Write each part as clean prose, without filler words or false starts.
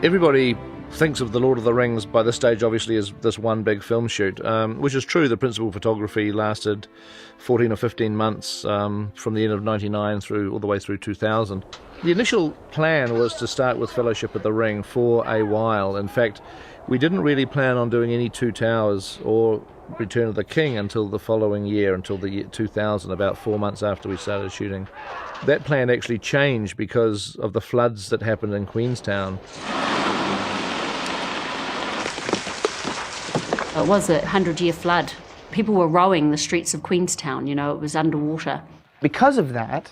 Everybody thinks of The Lord of the Rings by this stage obviously as this one big film shoot, which is true. The principal photography lasted 14 or 15 months from the end of 99 all the way through 2000. The initial plan was to start with Fellowship of the Ring for a while. In fact, we didn't really plan on doing any Two Towers or Return of the King until the following year, until the year 2000, about 4 months after we started shooting. That plan actually changed because of the floods that happened in Queenstown. It was a 100-year flood. People were rowing the streets of Queenstown, you know, it was underwater. Because of that,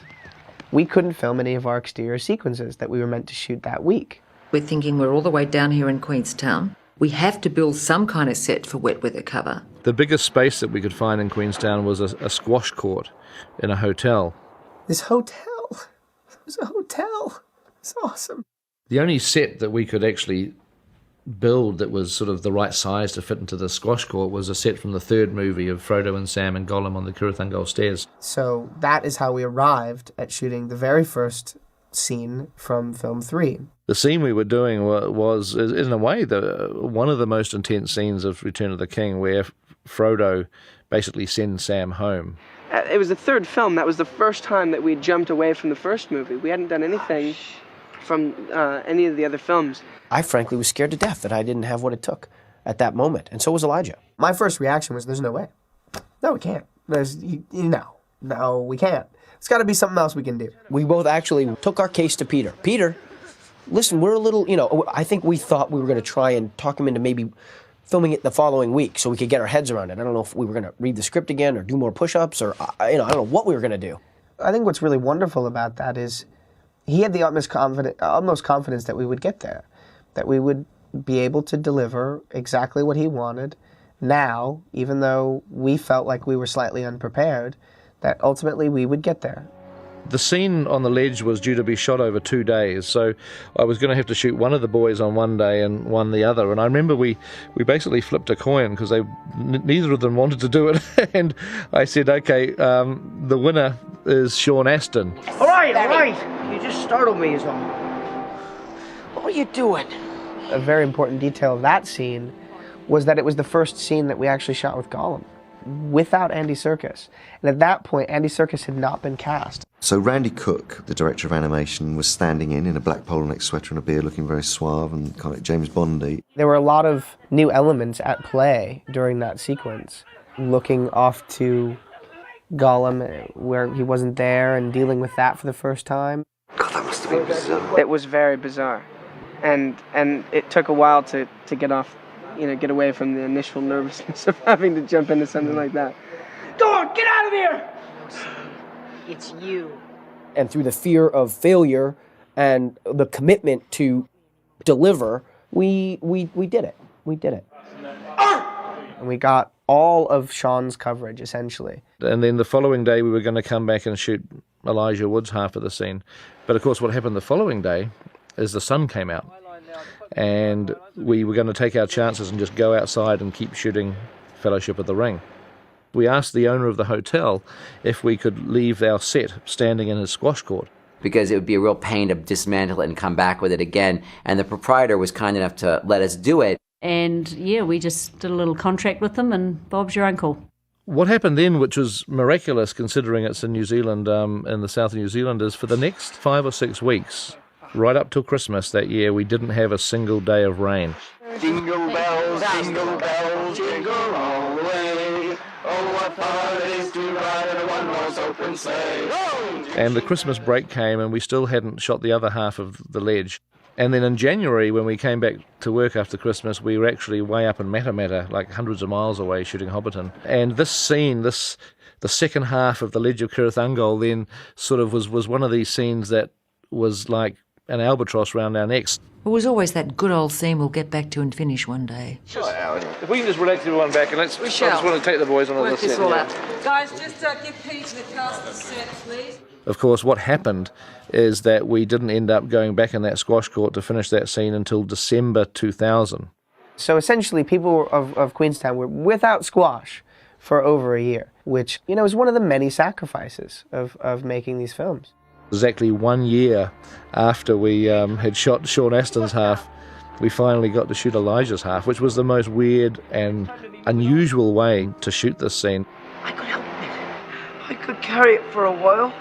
we couldn't film any of our exterior sequences that we were meant to shoot that week. We're thinking we're all the way down here in Queenstown. We have to build some kind of set for wet weather cover. The biggest space that we could find in Queenstown was a squash court in a hotel. This hotel, it was a hotel. It's awesome. The only set that we could actually build that was sort of the right size to fit into the squash court was a set from the third movie of Frodo and Sam and Gollum on the Cirith stairs. So that is how we arrived at shooting the very first scene from film 3. The scene we were doing was in a way, one of the most intense scenes of Return of the King, where Frodo basically sends Sam home. It was the third film. That was the first time that we jumped away from the first movie. We hadn't done anything from any of the other films. I frankly was scared to death that I didn't have what it took at that moment, and so was Elijah. My first reaction was, there's no way. No, we can't. No, we can't. It's got to be something else we can do. We both actually took our case to Peter. Peter, listen, we're a little, I think we thought we were going to try and talk him into maybe filming it the following week so we could get our heads around it. I don't know if we were going to read the script again or do more push-ups or, I don't know what we were going to do. I think what's really wonderful about that is he had the utmost confidence that we would get there, that we would be able to deliver exactly what he wanted now, even though we felt like we were slightly unprepared, that ultimately we would get there. The scene on the ledge was due to be shot over 2 days, so I was going to have to shoot one of the boys on one day and one the other. And I remember we basically flipped a coin because neither of them wanted to do it. And I said, okay, the winner is Sean Astin. All right. You just startled me is all. What were you doing? A very important detail of that scene was that it was the first scene that we actually shot with Gollum, without Andy Serkis. And at that point, Andy Serkis had not been cast. So Randy Cook, the director of animation, was standing in a black polo neck sweater and a beard, looking very suave and kind of like James Bondy. There were a lot of new elements at play during that sequence, looking off to Gollum where he wasn't there and dealing with that for the first time. God, that must have been bizarre. It was very bizarre. And it took a while to get off, get away from the initial nervousness of having to jump into something like that. Go on, get out of here! It's you. And through the fear of failure and the commitment to deliver, we did it. We did it. And we got all of Sean's coverage, essentially. And then the following day we were going to come back and shoot Elijah Wood's half of the scene. But of course what happened the following day is the sun came out. And we were going to take our chances and just go outside and keep shooting Fellowship of the Ring. We asked the owner of the hotel if we could leave our set standing in his squash court. Because it would be a real pain to dismantle it and come back with it again. And the proprietor was kind enough to let us do it. And yeah, we just did a little contract with them and Bob's your uncle. What happened then, which was miraculous considering it's in New Zealand, in the south of New Zealand, is for the next 5 or 6 weeks, right up till Christmas that year, we didn't have a single day of rain. Jingle bells, jingle all the way. Oh, what fun it is to ride in a one-horse open sleigh. And the Christmas break came and we still hadn't shot the other half of the ledge. And then in January, when we came back to work after Christmas, we were actually way up in Matamata, like hundreds of miles away, shooting Hobbiton. And this scene, the second half of the Ledge of Cirith then sort of was one of these scenes that was like an albatross round our necks. It was always that good old scene we'll get back to and finish one day. Sure, Alan. If we can just relax everyone back and I just want to take the boys on Work this this all out. Guys, just give Peter the cast the set, please. Of course, what happened is that we didn't end up going back in that squash court to finish that scene until December 2000. So essentially, people of Queenstown were without squash for over a year, which, is one of the many sacrifices of making these films. Exactly 1 year after we had shot Sean Astin's half, we finally got to shoot Elijah's half, which was the most weird and unusual way to shoot this scene. I could help it. I could carry it for a while.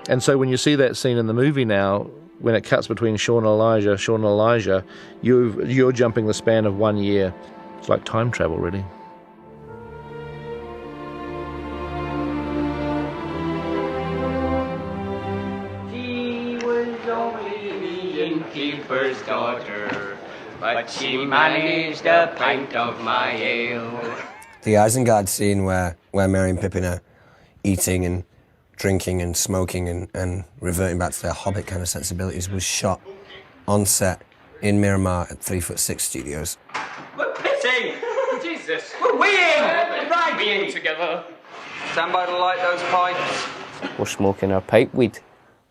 And so when you see that scene in the movie now, when it cuts between Sean and Elijah, you're jumping the span of 1 year. It's like time travel, really. She was only the innkeeper's daughter, but she managed a pint of my ale. The Isengard scene where Merry and Pippin are eating and drinking and smoking and reverting back to their Hobbit kind of sensibilities was shot on set in Miramar at 3'6" Studios. We're pissing! Jesus! We're weeing! Right, weeing together. Stand by to light those pipes. We're smoking our pipe weed,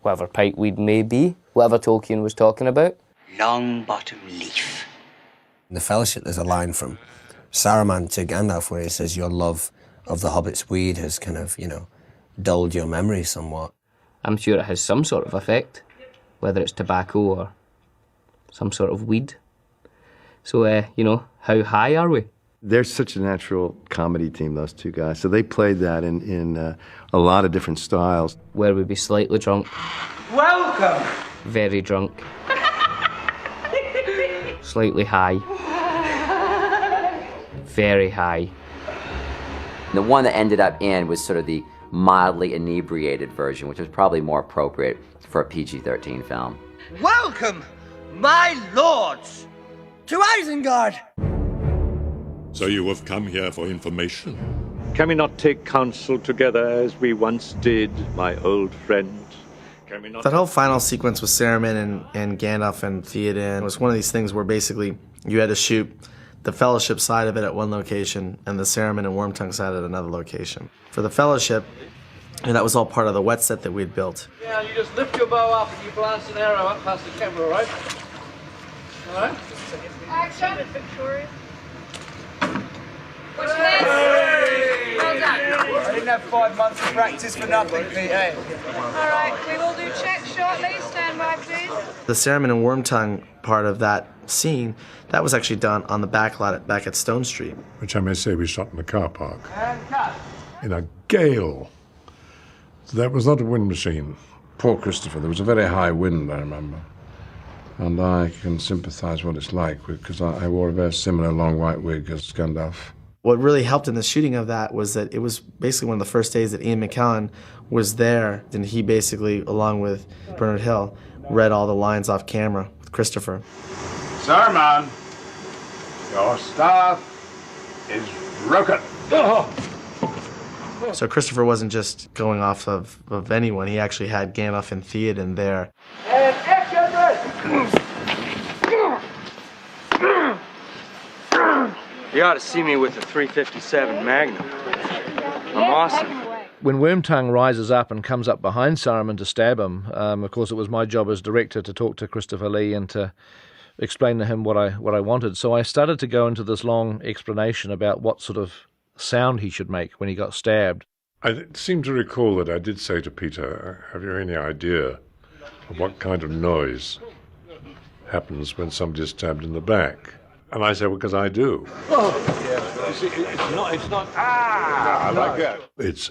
whatever pipe weed may be, whatever Tolkien was talking about. Long bottom leaf. In the Fellowship, there's a line from Saruman to Gandalf where he says, your love of the Hobbit's weed has kind of, dulled your memory somewhat. I'm sure it has some sort of effect, whether it's tobacco or some sort of weed. So, how high are we? They're such a natural comedy team, those two guys. So they played that in a lot of different styles. Where we'd be slightly drunk. Welcome! Very drunk. Slightly high. Very high. The one that ended up in was sort of the mildly inebriated version, which was probably more appropriate for a PG-13 film. Welcome, my lords, to Isengard! So you have come here for information? Can we not take counsel together as we once did, my old friend? Can we not... That whole final sequence with Saruman and Gandalf and Theoden was one of these things where basically you had to shoot the Fellowship side of it at one location and the Saruman and Wormtongue side at another location. For the Fellowship, and that was all part of the wet set that we'd built. Yeah, you just lift your bow up and you blast an arrow up past the camera, right? All right? Action! Victoria. Watch this! Well done. I didn't have 5 months of practice for nothing, Pete. Alright, we will do checks shortly. Stand by, please. The Saruman and Wormtongue part of that scene, that was actually done on the back lot back at Stone Street. Which I may say we shot in the car park. And cut. In a gale. That was not a wind machine. Poor Christopher, there was a very high wind, I remember. And I can sympathise what it's like, because I wore a very similar long white wig as Gandalf. What really helped in the shooting of that was that it was basically one of the first days that Ian McKellen was there, and he basically, along with Bernard Hill, read all the lines off camera with Christopher. Saruman, your staff is broken. Oh. So Christopher wasn't just going off of anyone, he actually had Gandalf and Theoden there. And action! You ought to see me with a 357 Magnum. I'm awesome. When Wormtongue rises up and comes up behind Saruman to stab him, of course it was my job as director to talk to Christopher Lee and to explain to him what I wanted. So I started to go into this long explanation about what sort of sound he should make when he got stabbed. I seem to recall that I did say to Peter, have you any idea of what kind of noise happens when somebody is stabbed in the back? And I said, well, because I do. Oh. Yeah. You see, it's not, I like that. It's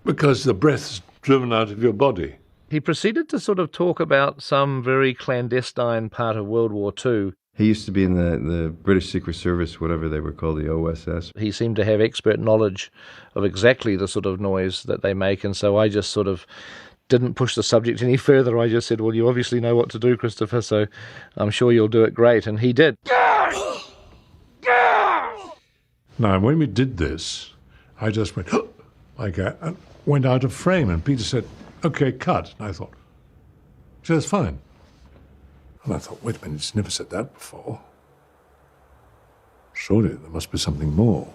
because the breath's driven out of your body. He proceeded to sort of talk about some very clandestine part of World War II. He used to be in the British Secret Service, whatever they were called, the OSS. He seemed to have expert knowledge of exactly the sort of noise that they make, and so I just sort of didn't push the subject any further. I just said, well, you obviously know what to do, Christopher, so I'm sure you'll do it great, and he did. Now, when we did this, I just went, like that, and went out of frame, and Peter said, okay, cut. And I thought, so that's fine. And I thought, wait a minute, he's never said that before. Surely there must be something more.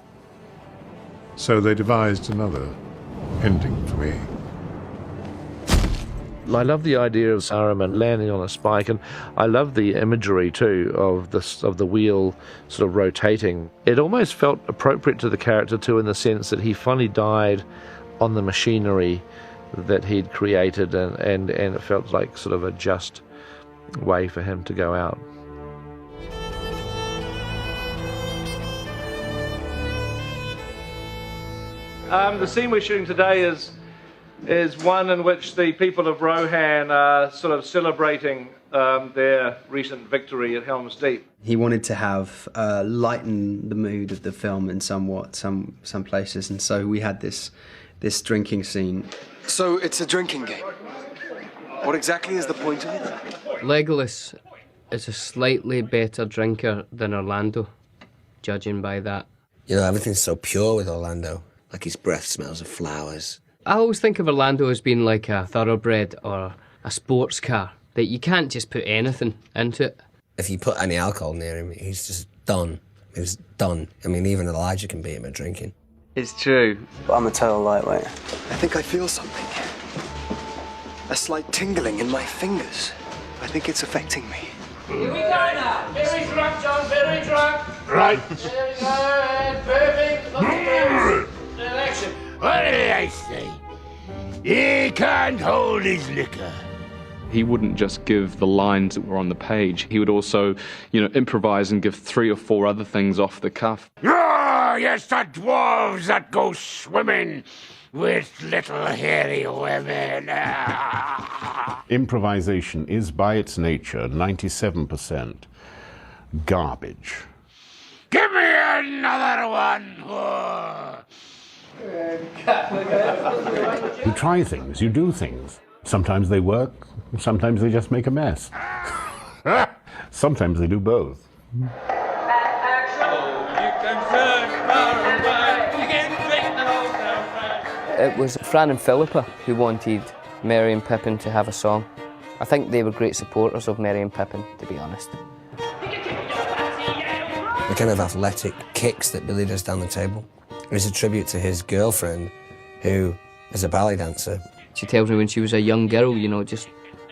So they devised another ending for me. I love the idea of Saruman landing on a spike, and I love the imagery too of the wheel sort of rotating. It almost felt appropriate to the character too, in the sense that he finally died on the machinery that he'd created, and it felt like sort of a just way for him to go out. The scene we're shooting today is one in which the people of Rohan are sort of celebrating their recent victory at Helm's Deep. He wanted to have lighten the mood of the film in somewhat some places, and so we had this drinking scene. So it's a drinking game. What exactly is the point of it? Legolas is a slightly better drinker than Orlando, judging by that. You know, everything's so pure with Orlando. Like his breath smells of flowers. I always think of Orlando as being like a thoroughbred or a sports car, that you can't just put anything into it. If you put any alcohol near him, he's just done. He's done. I mean, even Elijah can beat him at drinking. It's true. But I'm a total lightweight. I think I feel something. A slight tingling in my fingers. I think it's affecting me. Here we go now. Very drunk, John, very drunk. Right. Very good. Perfect. Look at action. What did I say? He can't hold his liquor. He wouldn't just give the lines that were on the page. He would also, improvise and give 3 or 4 other things off the cuff. Oh, yes, the dwarves that go swimming with little hairy women. Improvisation is by its nature 97% garbage. Give me another one. Oh. You try things, you do things. Sometimes they work, sometimes they just make a mess. Sometimes they do both. It was Fran and Philippa who wanted Merry and Pippin to have a song. I think they were great supporters of Merry and Pippin, to be honest. The kind of athletic kicks that Billy does down the table is a tribute to his girlfriend, who is a ballet dancer. She tells me when she was a young girl, just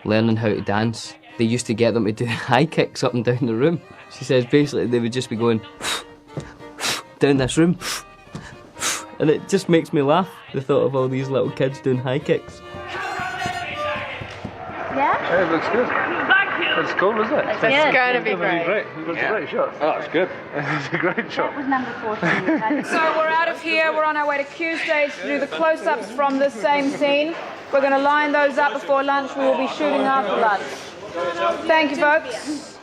learning how to dance, they used to get them to do high kicks up and down the room. She says basically they would just be going down this room, and it just makes me laugh, the thought of all these little kids doing high kicks. Yeah, it looks good. It's cool, isn't it? It's going to be great. It was a great shot. Oh, it's good. It's a great shot. That was number 14. So we're out of here. We're on our way to Q stage to do the close-ups from this same scene. We're going to line those up before lunch. We will be shooting after lunch. Thank you, folks.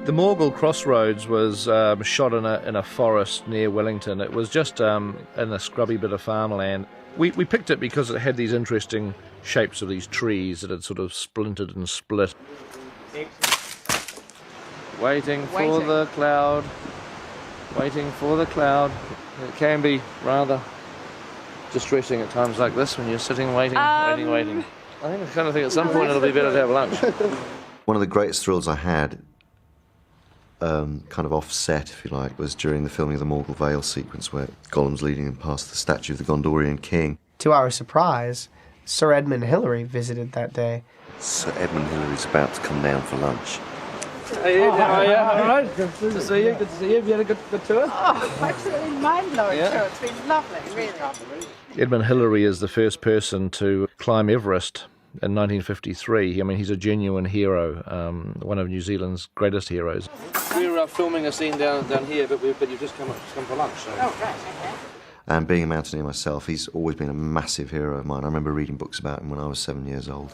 The Mogul Crossroads was shot in a forest near Wellington. It was just in a scrubby bit of farmland. We picked it because it had these interesting shapes of these trees that had sort of splintered and split. Waiting for the cloud. Waiting for the cloud. It can be rather distressing at times like this when you're sitting waiting. I think at some point it'll be better to have lunch. One of the greatest thrills I had, kind of offset, if you like, was during the filming of the Morgul Vale sequence where Gollum's leading him past the statue of the Gondorian king. To our surprise, Sir Edmund Hillary visited that day. Sir Edmund Hillary's about to come down for lunch. Hey, how are you? All right. Good to see you. Good to see you. Have you had a good tour? Oh, absolutely mind-blowing tour. It's been lovely, really. Edmund Hillary is the first person to climb Everest in 1953. I mean, he's a genuine hero, one of New Zealand's greatest heroes. We're filming a scene down here, but you've just come for lunch. So. Oh, right, okay. And being a mountaineer myself, he's always been a massive hero of mine. I remember reading books about him when I was 7 years old.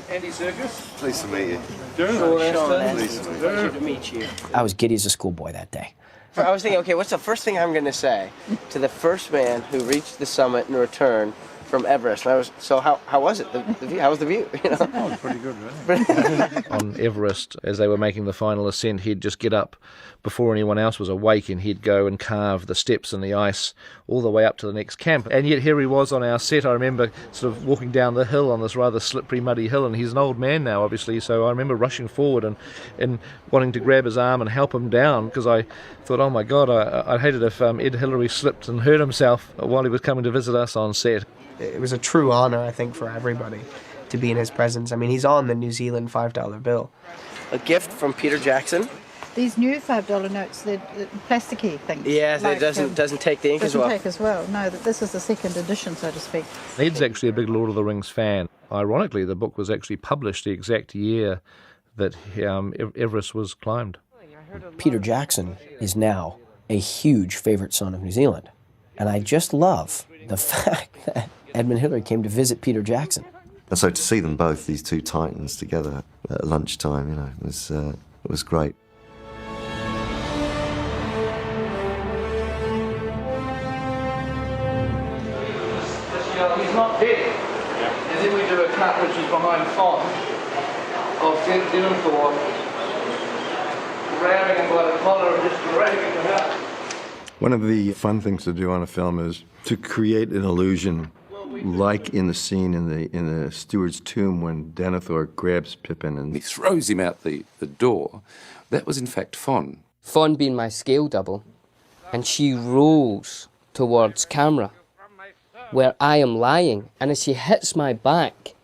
Andy Circus. Pleased to meet you. Pleasure to meet you. I was giddy as a schoolboy that day. I was thinking, okay, what's the first thing I'm going to say to the first man who reached the summit and returned from Everest? And I was, so how was it? The view, how was the view? Oh, it was pretty good, really. On Everest, as they were making the final ascent, he'd just get up before anyone else was awake and he'd go and carve the steps in the ice all the way up to the next camp. And yet here he was on our set. I remember sort of walking down the hill on this rather slippery, muddy hill, and he's an old man now, obviously, so I remember rushing forward and wanting to grab his arm and help him down, because I thought, oh my God, I hated if Ed Hillary slipped and hurt himself while he was coming to visit us on set. It was a true honour, I think, for everybody to be in his presence. I mean, he's on the New Zealand $5 bill. A gift from Peter Jackson. These new $5 notes, they're plasticky things. Yeah, like, it doesn't take the ink as well. Doesn't take as well. No, this is the second edition, so to speak. Ed's actually a big Lord of the Rings fan. Ironically, the book was actually published the exact year that Everest was climbed. Peter Jackson is now a huge favourite son of New Zealand. And I just love the fact that Edmund Hillary came to visit Peter Jackson. And so to see them both, these two titans together at lunchtime, you know, it was great. He's not dead. And then we do a cut which is behind Font of Denethor grabbing him by the collar and just dragging him out. One of the fun things to do on a film is to create an illusion, like in the scene in the steward's tomb when Denethor grabs Pippin and he throws him out the door. That was in fact Fawn. Fawn being my scale double, and she rolls towards camera where I am lying, and as she hits my back,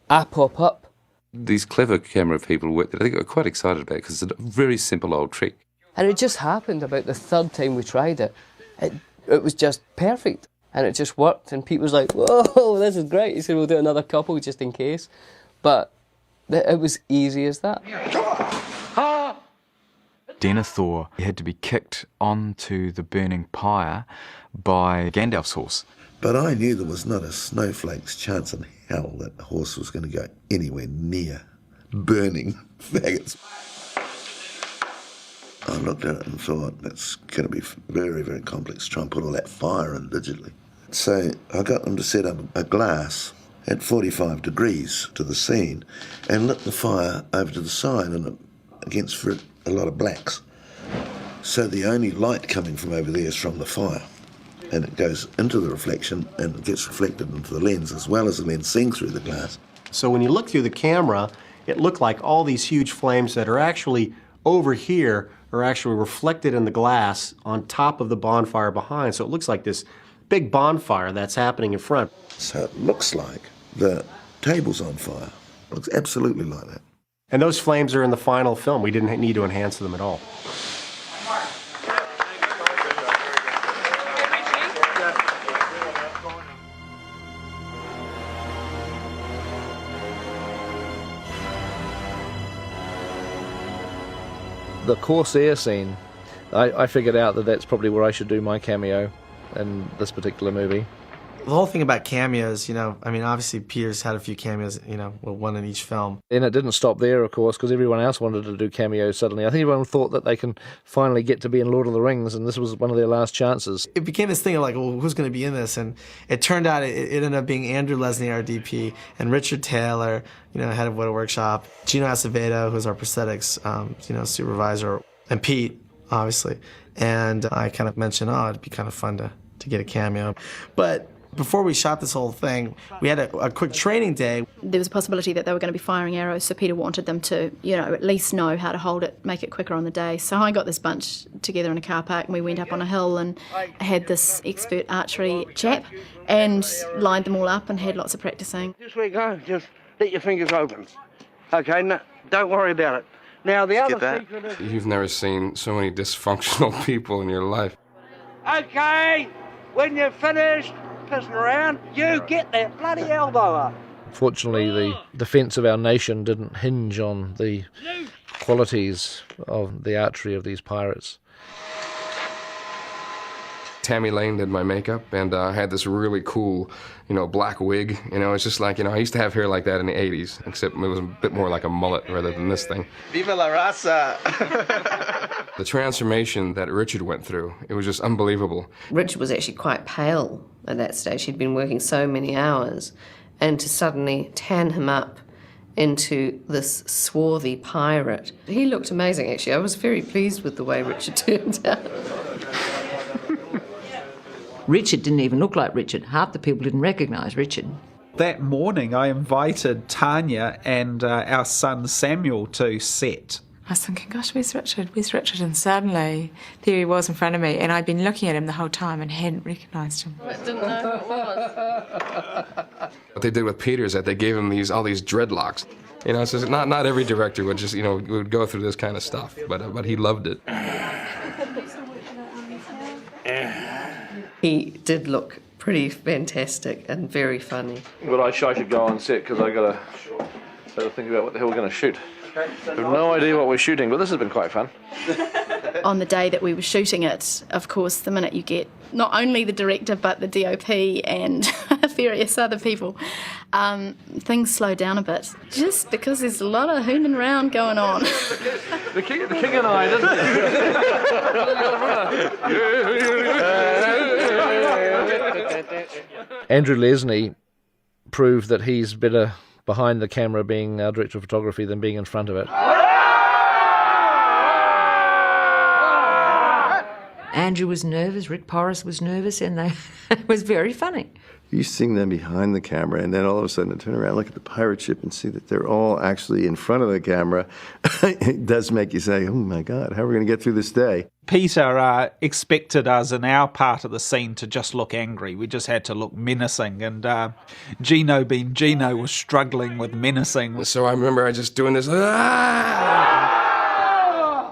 I pop up. These clever camera people I think were quite excited about it because it's a very simple old trick. And it just happened about the third time we tried it. It was just perfect, and it just worked, and Pete was like, whoa, this is great. He said, we'll do another couple just in case. But it was easy as that. Denethor had to be kicked onto the burning pyre by Gandalf's horse. But I knew there was not a snowflake's chance in hell that the horse was going to go anywhere near burning faggots. I looked at it and thought, that's going to be very, very complex to try and put all that fire in digitally. So I got them to set up a glass at 45 degrees to the scene and lit the fire over to the side and against for a lot of blacks. So the only light coming from over there is from the fire. And it goes into the reflection and it gets reflected into the lens as well as the lens seeing through the glass. So when you look through the camera, it looked like all these huge flames that are actually over here are actually reflected in the glass on top of the bonfire behind. So it looks like this big bonfire that's happening in front. So it looks like the table's on fire. It looks absolutely like that. And those flames are in the final film. We didn't need to enhance them at all. The Corsair scene, I figured out that that's probably where I should do my cameo in this particular movie. The whole thing about cameos, you know, I mean, obviously Peter's had a few cameos, you know, one in each film. And it didn't stop there, of course, because everyone else wanted to do cameos suddenly. I think everyone thought that they can finally get to be in Lord of the Rings, and this was one of their last chances. It became this thing of like, well, who's going to be in this? And it turned out it ended up being Andrew Lesney, our DP, and Richard Taylor, you know, head of What a Workshop, Gino Acevedo, who's our prosthetics, you know, supervisor, and Pete, obviously. And I kind of mentioned, oh, it'd be kind of fun to get a cameo. But before we shot this whole thing, we had a quick training day. There was a possibility that they were going to be firing arrows, so Peter wanted them to, you know, at least know how to hold it, make it quicker on the day. So I got this bunch together in a car park and we went up on a hill and had this expert archery chap and lined them all up and had lots of practicing. Just where you go, just let your fingers open. Okay, no, don't worry about it. Now the other secret is... You've never seen so many dysfunctional people in your life. Okay, when you're finished pissing around, you get that bloody elbow up. Fortunately, the defence of our nation didn't hinge on the qualities of the archery of these pirates. Tammy Lane did my makeup, and I had this really cool, you know, black wig. You know, it's just like, you know, I used to have hair like that in the 80s, except it was a bit more like a mullet rather than this thing. Viva la raza! The transformation that Richard went through, it was just unbelievable. Richard was actually quite pale at that stage. He'd been working so many hours, and to suddenly tan him up into this swarthy pirate. He looked amazing, actually. I was very pleased with the way Richard turned out. Richard didn't even look like Richard. Half the people didn't recognise Richard. That morning I invited Tanya and our son Samuel to set. I was thinking, gosh, where's Richard? Where's Richard? And suddenly there he was in front of me, and I'd been looking at him the whole time and hadn't recognised him. I didn't know who it was. What they did with Peter is that they gave him all these dreadlocks. You know, it's just not every director would just, you know, would go through this kind of stuff, but he loved it. He did look pretty fantastic and very funny. But I should go on set because I got to think about what the hell we're going to shoot. I have no idea what we're shooting, but this has been quite fun. On the day that we were shooting it, of course, the minute you get not only the director but the DOP and various other people, things slow down a bit, just because there's a lot of hooning around going on. The king and I, didn't it? Andrew Lesney proved that he's better behind the camera being director of photography than being in front of it. Andrew was nervous, Rick Porras was nervous, and it was very funny. You seeing them behind the camera, and then all of a sudden turn around, look at the pirate ship, and see that they're all actually in front of the camera. It does make you say, oh my God, how are we going to get through this day? Peter expected us in our part of the scene to just look angry. We just had to look menacing, and Gino, being Gino, was struggling with menacing. So I remember I just doing this.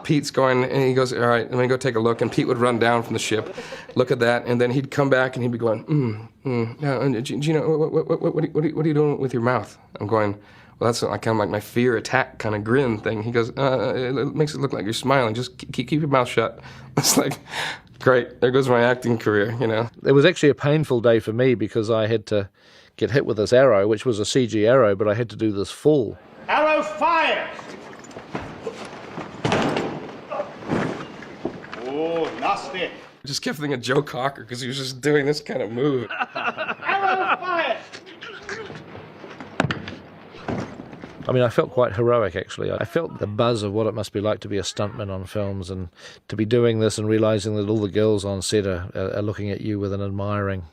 Pete's going, and he goes, all right, let me go take a look. And Pete would run down from the ship, look at that, and then he'd come back and he'd be going, yeah, Gino, what are you doing with your mouth? I'm going, well, that's kind of like my fear attack kind of grin thing. He goes, it makes it look like you're smiling. Just keep your mouth shut. It's like, great, there goes my acting career, you know. It was actually a painful day for me because I had to get hit with this arrow, which was a CG arrow, but I had to do this fall. Arrow fire! Oh, nasty. I just kept thinking of Joe Cocker because he was just doing this kind of move. Arrow fire! I mean, I felt quite heroic, actually. I felt the buzz of what it must be like to be a stuntman on films and to be doing this and realising that all the girls on set are looking at you with an admiring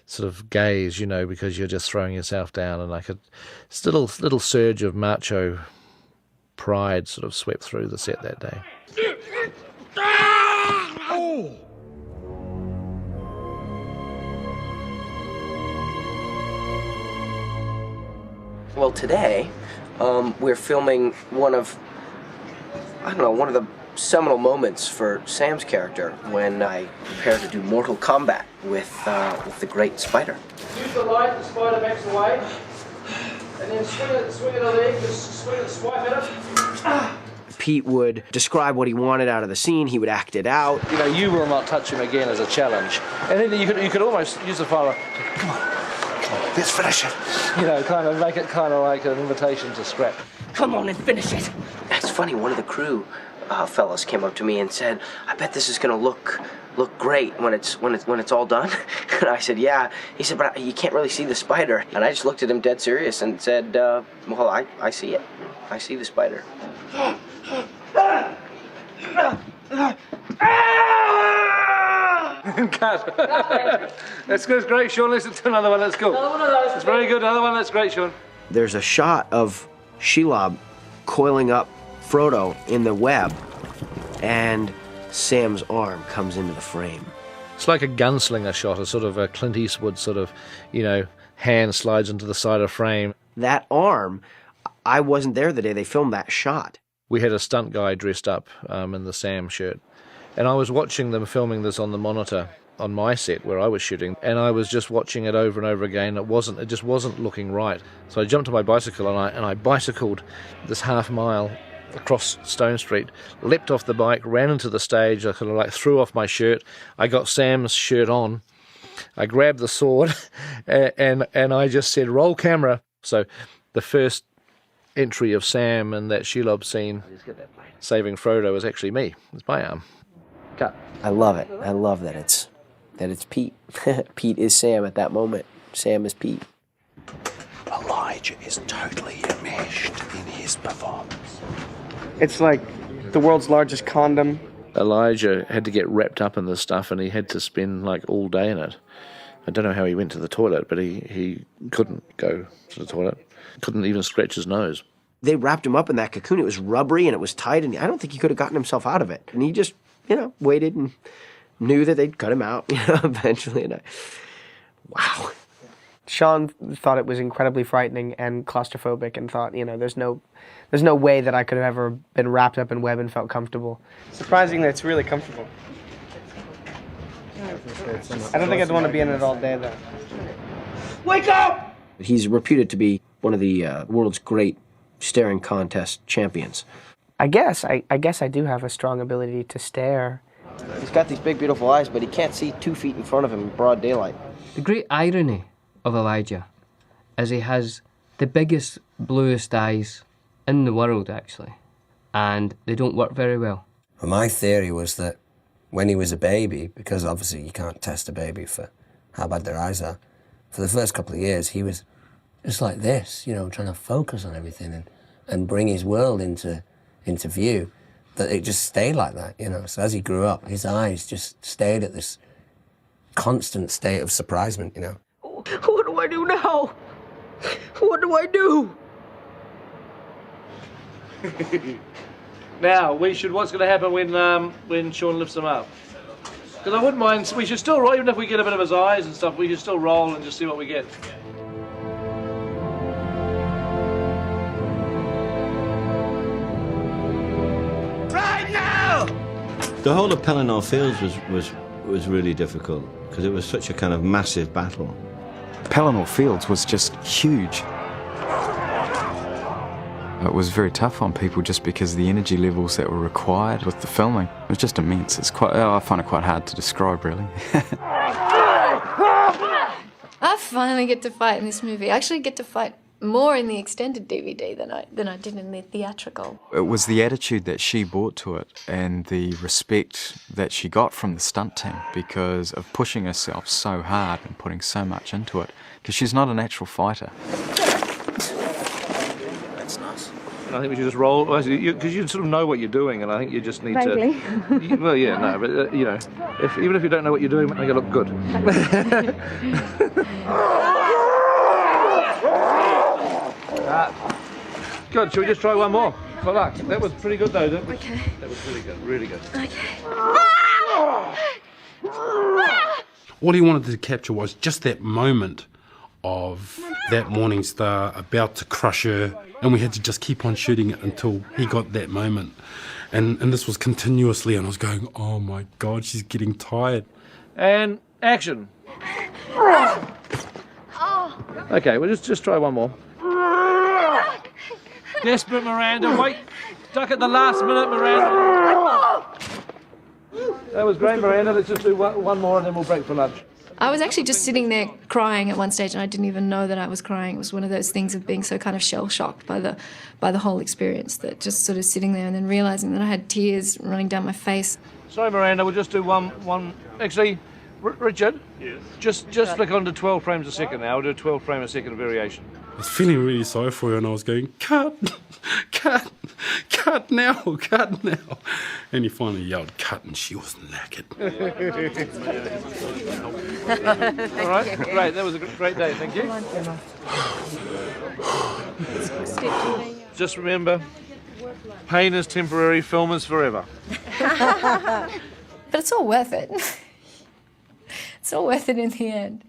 sort of gaze, you know, because you're just throwing yourself down. And like a little surge of macho pride sort of swept through the set that day. Well, today we're filming one of the seminal moments for Sam's character when I prepare to do Mortal Kombat with the Great Spider. Use the light, the spider backs away, and then swing it a leg, just swing it, swipe at it. Pete would describe what he wanted out of the scene. He would act it out. You know, you will not touch him again as a challenge. And then you could almost use the fire. Come on, let's finish it. You know, kind of make it kind of like an invitation to scrap. Come on and finish it. That's funny. One of the crew fellas came up to me and said, "I bet this is going to look great when it's all done." And I said, "Yeah." He said, "But you can't really see the spider." And I just looked at him dead serious and said, "Well, I see it. I see the spider." Cut. That's great, Sean. Let's do another one. That's cool. That's very good. Another one. That's great, Sean. There's a shot of Shelob coiling up Frodo in the web, and Sam's arm comes into the frame. It's like a gunslinger shot, a sort of a Clint Eastwood sort of, you know, hand slides into the side of frame. That arm, I wasn't there the day they filmed that shot. We had a stunt guy dressed up in the Sam shirt, and I was watching them filming this on the monitor on my set where I was shooting, and I was just watching it over and over again. It just wasn't looking right. So I jumped on my bicycle and I bicycled this half mile across Stone Street, leapt off the bike, ran into the stage. I kind of like threw off my shirt. I got Sam's shirt on. I grabbed the sword, and I just said, "Roll camera." So the first entry of Sam in that Shelob scene saving Frodo was actually me. It's my arm. Cut. I love it. I love that it's Pete. Pete is Sam at that moment. Sam is Pete. Elijah is totally enmeshed in his performance. It's like the world's largest condom. Elijah had to get wrapped up in this stuff, and he had to spend like all day in it. I don't know how he went to the toilet, but he couldn't go to the toilet. Couldn't even scratch his nose. They wrapped him up in that cocoon. It was rubbery and it was tight, and I don't think he could have gotten himself out of it. And he just, waited and knew that they'd cut him out, eventually. And wow. Sean thought it was incredibly frightening and claustrophobic, and thought, there's no way that I could have ever been wrapped up in web and felt comfortable. Surprising that it's really comfortable. I don't think I'd want to be in it all day, though. Wake up! He's reputed to be one of the world's great staring contest champions. I guess I do have a strong ability to stare. He's got these big, beautiful eyes, but he can't see 2 feet in front of him in broad daylight. The great irony of Elijah is he has the biggest, bluest eyes in the world, actually, and they don't work very well. Well, my theory was that when he was a baby, because obviously you can't test a baby for how bad their eyes are, for the first couple of years he was just like this, you know, trying to focus on everything and bring his world into view, that it just stayed like that, you know. So as he grew up, his eyes just stayed at this constant state of surprisement, you know. What do I do now? What do I do? Now, what's going to happen when Sean lifts him up? Because I wouldn't mind, we should still roll, even if we get a bit of his eyes and stuff, we should still roll and just see what we get. Right now! The whole of Pelennor Fields was really difficult, because it was such a kind of massive battle. Pelennor Fields was just huge. It was very tough on people just because of the energy levels that were required with the filming. It was just immense. I find it quite hard to describe, really. I finally get to fight in this movie. I actually get to fight more in the extended DVD than I did in the theatrical. It was the attitude that she brought to it and the respect that she got from the stunt team because of pushing herself so hard and putting so much into it, because she's not a natural fighter. I think we should just roll, because you sort of know what you're doing, and I think you just need Vaguely. to... Well, yeah, no, but, you know, even if you don't know what you're doing, make it look good. Good, shall we just try one more? For luck. That was pretty good, though, didn't it? Okay. That was really good, really good. Okay. All he wanted to capture was just that moment of that morning star about to crush her, and we had to just keep on shooting it until he got that moment. And this was continuously, and I was going, oh my God, she's getting tired. And action. Okay, we'll just try one more. Desperate Miranda, wait. Duck at the last minute, Miranda. That was great, Miranda. Let's just do one more and then we'll break for lunch. I was actually just sitting there crying at one stage, and I didn't even know that I was crying. It was one of those things of being so kind of shell-shocked by the whole experience, that just sort of sitting there and then realising that I had tears running down my face. Sorry, Miranda, we'll just do one. Actually, Richard, yes. Just flick on to 12 frames a second now. We'll do a 12 frame a second variation. I was feeling really sorry for her, and I was going, cut now. And he finally yelled, cut, and she was knackered. All right, great. That was a great day. Thank you. Just remember, pain is temporary, film is forever. But it's all worth it. It's all worth it in the end.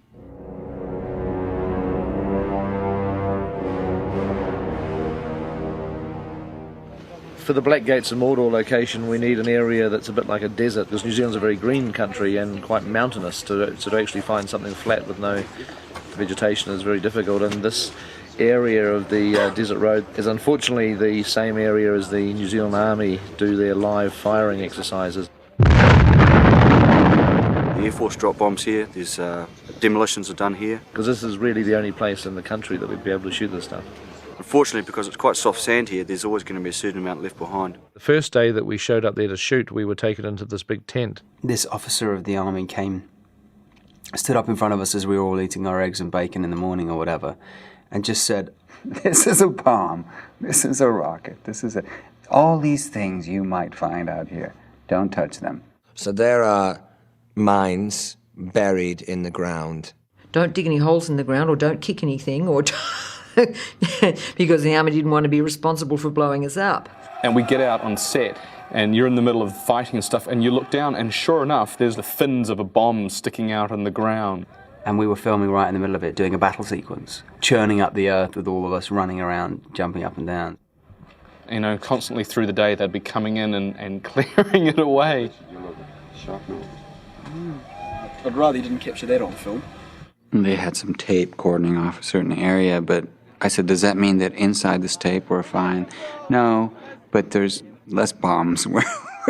For the Black Gates and Mordor location, we need an area that's a bit like a desert, because New Zealand's a very green country and quite mountainous. To actually find something flat with no vegetation is very difficult, and this area of the desert road is unfortunately the same area as the New Zealand Army do their live firing exercises. The Air Force drop bombs here, there's demolitions are done here. Because this is really the only place in the country that we'd be able to shoot this stuff. Unfortunately, because it's quite soft sand here, there's always going to be a certain amount left behind. The first day that we showed up there to shoot, we were taken into this big tent. This officer of the army stood up in front of us as we were all eating our eggs and bacon in the morning or whatever, and just said, "This is a bomb, this is a rocket, all these things you might find out here, don't touch them." So there are mines buried in the ground. Don't dig any holes in the ground, or don't kick anything, or because the army didn't want to be responsible for blowing us up. And we get out on set, and you're in the middle of fighting and stuff, and you look down, and sure enough, there's the fins of a bomb sticking out in the ground. And we were filming right in the middle of it, doing a battle sequence, churning up the earth with all of us running around, jumping up and down. You know, constantly through the day, they'd be coming in and clearing it away. I'd rather you didn't capture that on film. They had some tape cordoning off a certain area, but I said, does that mean that inside this tape we're fine? No, but there's less bombs where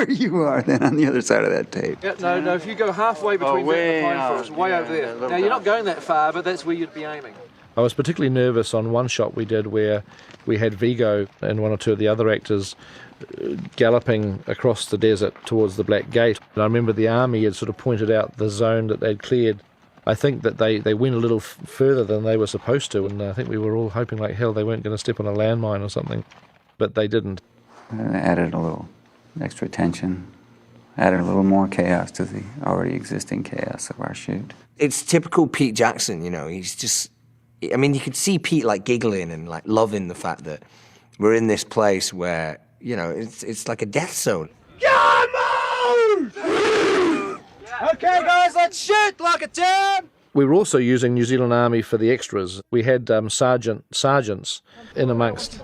you are than on the other side of that tape. Yeah, no, if you go halfway between that and the pine forest, way over there. Now, you're not going that far, but that's where you'd be aiming. I was particularly nervous on one shot we did where we had Vigo and one or two of the other actors galloping across the desert towards the Black Gate. And I remember the army had sort of pointed out the zone that they'd cleared. I think that they went a little further than they were supposed to, and I think we were all hoping like hell they weren't going to step on a landmine or something, but they didn't. I added a little extra tension, added a little more chaos to the already existing chaos of our shoot. It's typical Pete Jackson, you know, he's just, I mean, you could see Pete like giggling and like loving the fact that we're in this place where, you know, it's like a death zone. Okay, guys, let's shoot like a team! We were also using New Zealand Army for the extras. We had sergeants in amongst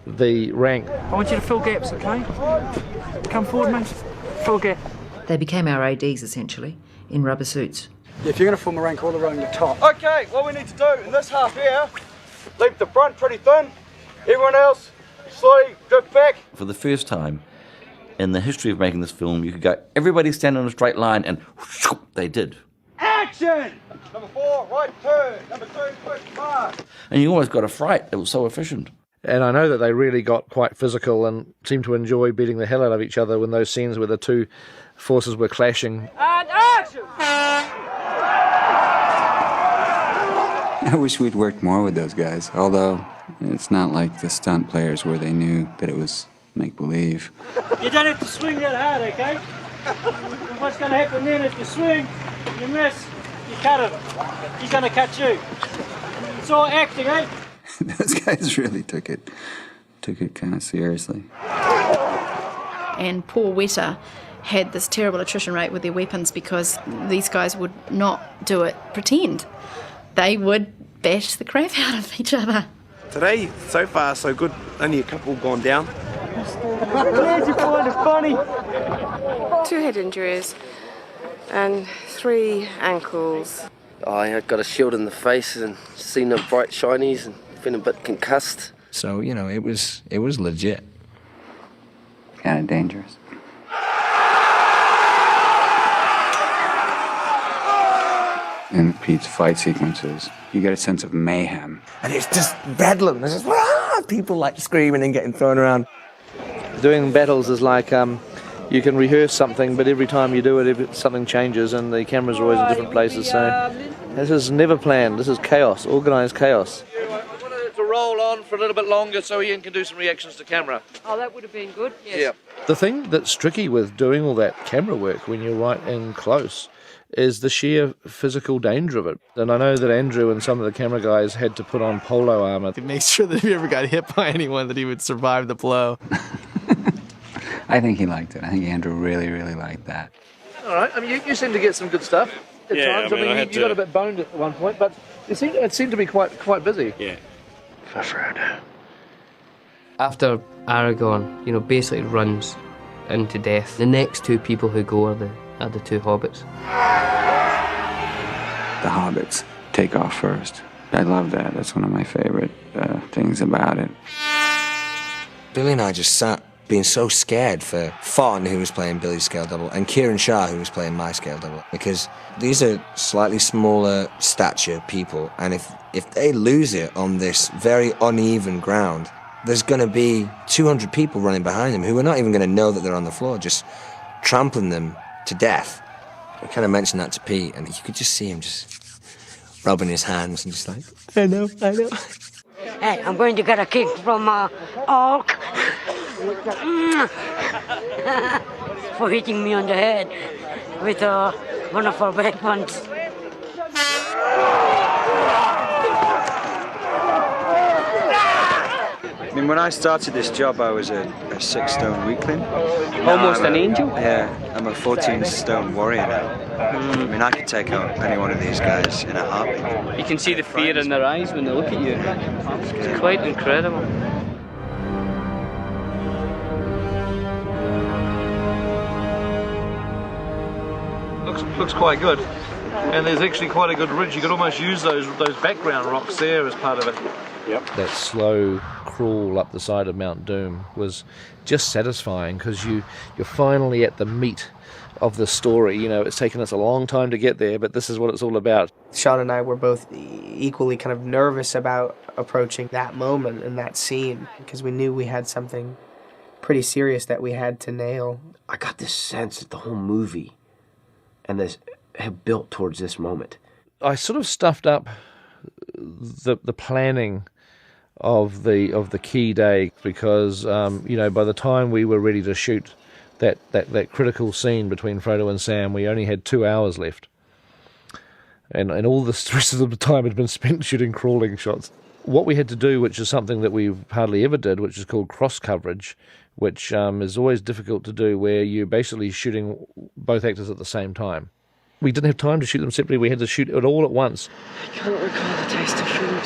the rank. I want you to fill gaps, okay? Come forward, mate. Fill gap. They became our ADs, essentially, in rubber suits. Yeah, if you're going to form a rank all around the top. Okay, what we need to do in this half here, leave the front pretty thin, everyone else slowly drift back. For the first time in the history of making this film, you could go, everybody stand on a straight line, and whoosh, they did. Action! Number 4, right turn. Number 2, quick mark. And you almost got a fright. It was so efficient. And I know that they really got quite physical and seemed to enjoy beating the hell out of each other when those scenes where the two forces were clashing. And action! I wish we'd worked more with those guys, although it's not like the stunt players where they knew that it was make-believe. You don't have to swing that hard, okay? What's going to happen then if you swing, you miss, you cut him. He's going to cut you. It's all acting, eh? Those guys really took it kind of seriously. And poor Weta had this terrible attrition rate with their weapons because these guys would not do it pretend. They would bash the crap out of each other. Today, so far, so good. Only a couple gone down. Glad you find it funny. 2 head injuries and 3 ankles. I got a shield in the face and seen the bright shinies and been a bit concussed. So, you know, it was legit. Kind of dangerous. In Pete's fight sequences, you get a sense of mayhem. And it's just bedlam. There's just people like screaming and getting thrown around. Doing battles is like you can rehearse something, but every time you do it, something changes, and the cameras are always in different places. So this is never planned. This is chaos, organised chaos. I wanted it to roll on for a little bit longer so Ian can do some reactions to camera. Oh, that would have been good. Yes. Yeah. The thing that's tricky with doing all that camera work when you're right in close is the sheer physical danger of it. And I know that Andrew and some of the camera guys had to put on polo armour to make sure that if he ever got hit by anyone that he would survive the blow. I think he liked it. I think Andrew really, really liked that. All right, I mean, you seem to get some good stuff at times. I mean you got a bit boned at one point, but it seemed to be quite busy. Yeah. For Frodo. After Aragorn, you know, basically runs into death, the next 2 people who go are the 2 hobbits. The hobbits take off first. I love that. That's one of my favorite things about it. Billy and I just sat being so scared for Fawn, who was playing Billy's scale double, and Kieran Shah, who was playing my scale double, because these are slightly smaller stature people, and if they lose it on this very uneven ground, there's going to be 200 people running behind them who are not even going to know that they're on the floor, just trampling them to death. I kind of mentioned that to Pete, and you could just see him just rubbing his hands and just like, I know. Hey, I'm going to get a kick from Hulk for hitting me on the head with one of our weapons. I mean, when I started this job, I was a 6-stone weakling. Almost an angel? Yeah, I'm a 14-stone warrior now. I mean, I could take out any one of these guys in a heartbeat. You can see the fear in their eyes when they look at you. It's quite incredible. Looks quite good. And there's actually quite a good ridge. You could almost use those background rocks there as part of it. That slow crawl up the side of Mount Doom was just satisfying because you're finally at the meat of the story. You know, it's taken us a long time to get there, but this is what it's all about. Sean and I were both equally kind of nervous about approaching that moment and that scene because we knew we had something pretty serious that we had to nail. I got this sense that the whole movie and this have built towards this moment. I sort of stuffed up the planning of the key day because you know, by the time we were ready to shoot that critical scene between Frodo and Sam, we only had 2 hours left, and all the rest of the time had been spent shooting crawling shots. What we had to do, which is something that we hardly ever did, which is called cross coverage, which is always difficult to do, where you're basically shooting both actors at the same time. We didn't have time to shoot them separately, we had to shoot it all at once. I can't recall the taste of food.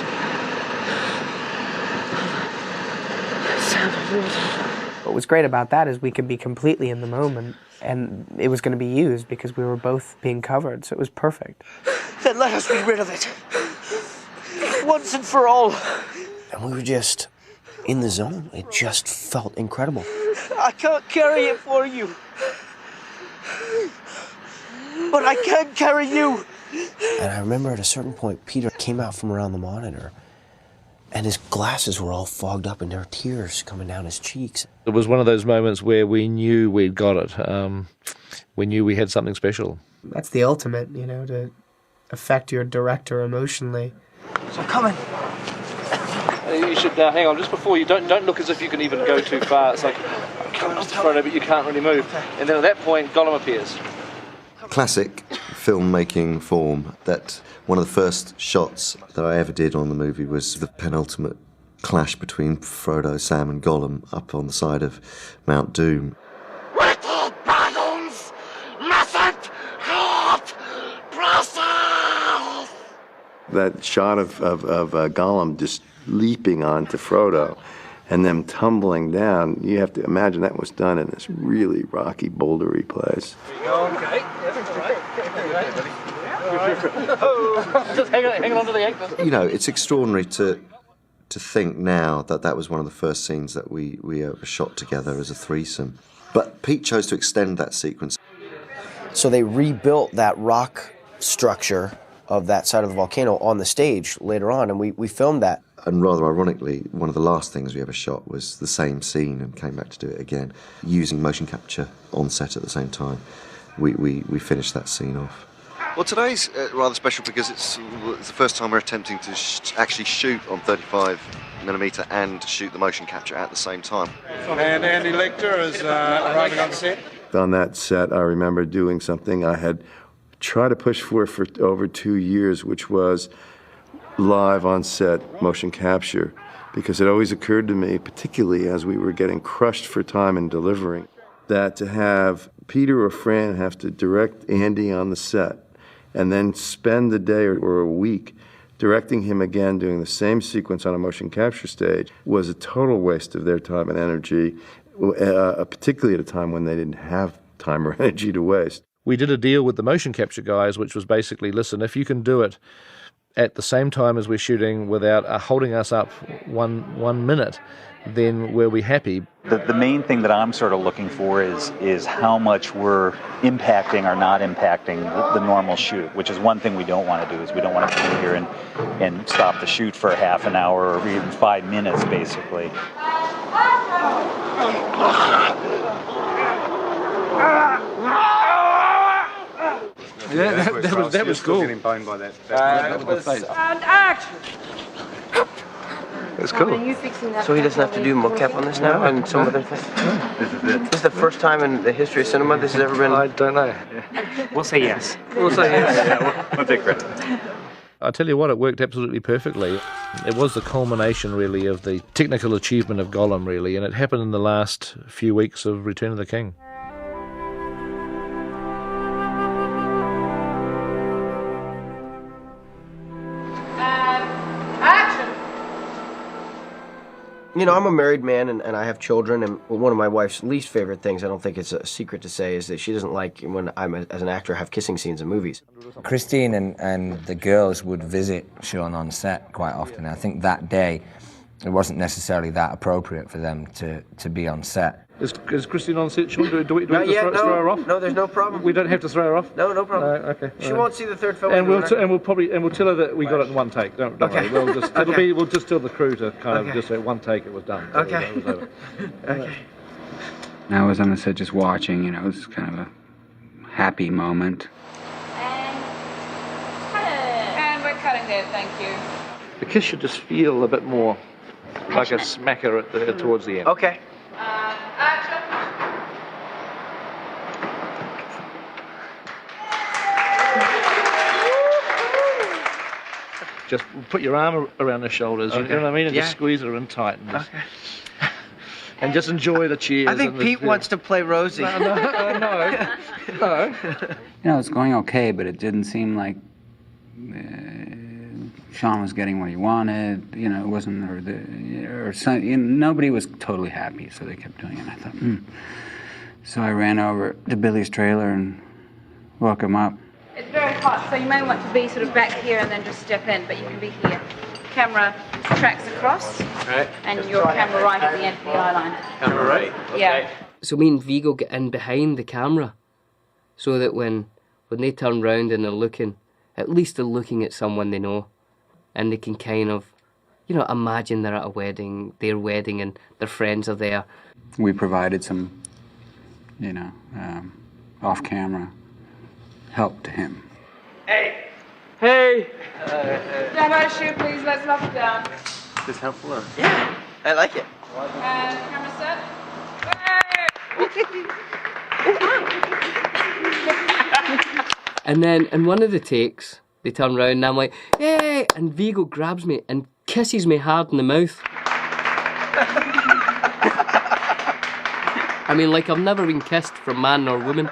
Sound of water. What was great about that is we could be completely in the moment, and it was going to be used because we were both being covered, so it was perfect. Then let us be rid of it. Once and for all. And we were just in the zone. It just felt incredible. I can't carry it for you. But I can carry you. And I remember at a certain point, Peter came out from around the monitor, and his glasses were all fogged up and there were tears coming down his cheeks. It was one of those moments where we knew we'd got it. We knew we had something special. That's the ultimate, you know, to affect your director emotionally. So coming. You should hang on just before you don't look as if you can even go too far. It's like coming to Frodo, but you can't really move. And then at that point, Gollum appears. Classic filmmaking form. That one of the first shots that I ever did on the movie was the penultimate clash between Frodo, Sam, and Gollum up on the side of Mount Doom. Wicked dragons mustn't hurt process. That shot of Gollum just leaping onto Frodo and them tumbling down, you have to imagine that was done in this really rocky, bouldery place. Okay. Just hanging on to the actors. You know, it's extraordinary to think now that that was one of the first scenes that we ever shot together as a threesome. But Pete chose to extend that sequence. So they rebuilt that rock structure of that side of the volcano on the stage later on, and we filmed that. And rather ironically, one of the last things we ever shot was the same scene and came back to do it again. Using motion capture on set at the same time, we finished that scene off. Well, today's rather special because it's the first time we're attempting to actually shoot on 35mm and shoot the motion capture at the same time. And Andy Lecter is arriving on set. On that set, I remember doing something I had tried to push for over 2 years, which was live on set motion capture, because it always occurred to me, particularly as we were getting crushed for time in delivering, that to have Peter or Fran have to direct Andy on the set and then spend a day or a week directing him again, doing the same sequence on a motion capture stage, was a total waste of their time and energy, particularly at a time when they didn't have time or energy to waste. We did a deal with the motion capture guys, which was basically, listen, if you can do it at the same time as we're shooting without holding us up one minute, then we'll be happy. The main thing that I'm sort of looking for is how much we're impacting or not impacting the normal shoot, which is one thing we don't want to do, is we don't want to come in here and stop the shoot for half an hour or even 5 minutes, basically. Yeah, that was cool. Getting boned by that. And action! That's cool. So he doesn't have to do mocap on this now and some other thing? This is it. This is the first time in the history of cinema this has ever been... I don't know. We'll say yes. We'll say yes. We'll take credit. I tell you what, it worked absolutely perfectly. It was the culmination, really, of the technical achievement of Gollum, really, and it happened in the last few weeks of Return of the King. You know, I'm a married man and I have children, and one of my wife's least favorite things, I don't think it's a secret to say, is that she doesn't like when I'm, as an actor, have kissing scenes in movies. Christine and the girls would visit Sean on set quite often. I think that day it wasn't necessarily that appropriate for them to be on set. Is Christine on set, Sean? Do we have Not to yet, throw her off? No, there's no problem. We don't have to throw her off? No problem. Okay. She won't see the third film. And we'll tell her that we got it in one take. Don't worry. We'll just tell the crew to kind of just say one take. It was done. So Okay. It was over. Okay. I was on the set just watching. You know, it was kind of a happy moment. And we're cutting there, thank you. The kiss should just feel a bit more like a smacker towards the end. Okay. Action. Just put your arm around her shoulders, you know what I mean, and Yeah. just squeeze her in tight. And just enjoy the cheers. I think Pete wants to play Rosie. No. You know, it's going okay, but it didn't seem like Sean was getting what he wanted. You know, it wasn't, nobody was totally happy, so they kept doing it. And I thought, So I ran over to Billy's trailer and woke him up. It's very hot, so you may want to be sort of back here and then just step in, but you can be here. Camera tracks across, Right. and your camera right at the end of the eye line. Camera right? Yeah. So me and Vigo get in behind the camera, so that when they turn round and they're looking, at least they're looking at someone they know, and they can kind of, you know, imagine they're at a wedding, their wedding, and their friends are there. We provided some, you know, off-camera help to him. Hey! Hey! Stand by shoot, please. Let's lock it down. Is this helpful? Or? Yeah, I like it. And camera set. And then in one of the takes, they turn round and I'm like, "Yay!" And Vigo grabs me and kisses me hard in the mouth. I mean, like I've never been kissed from man nor woman.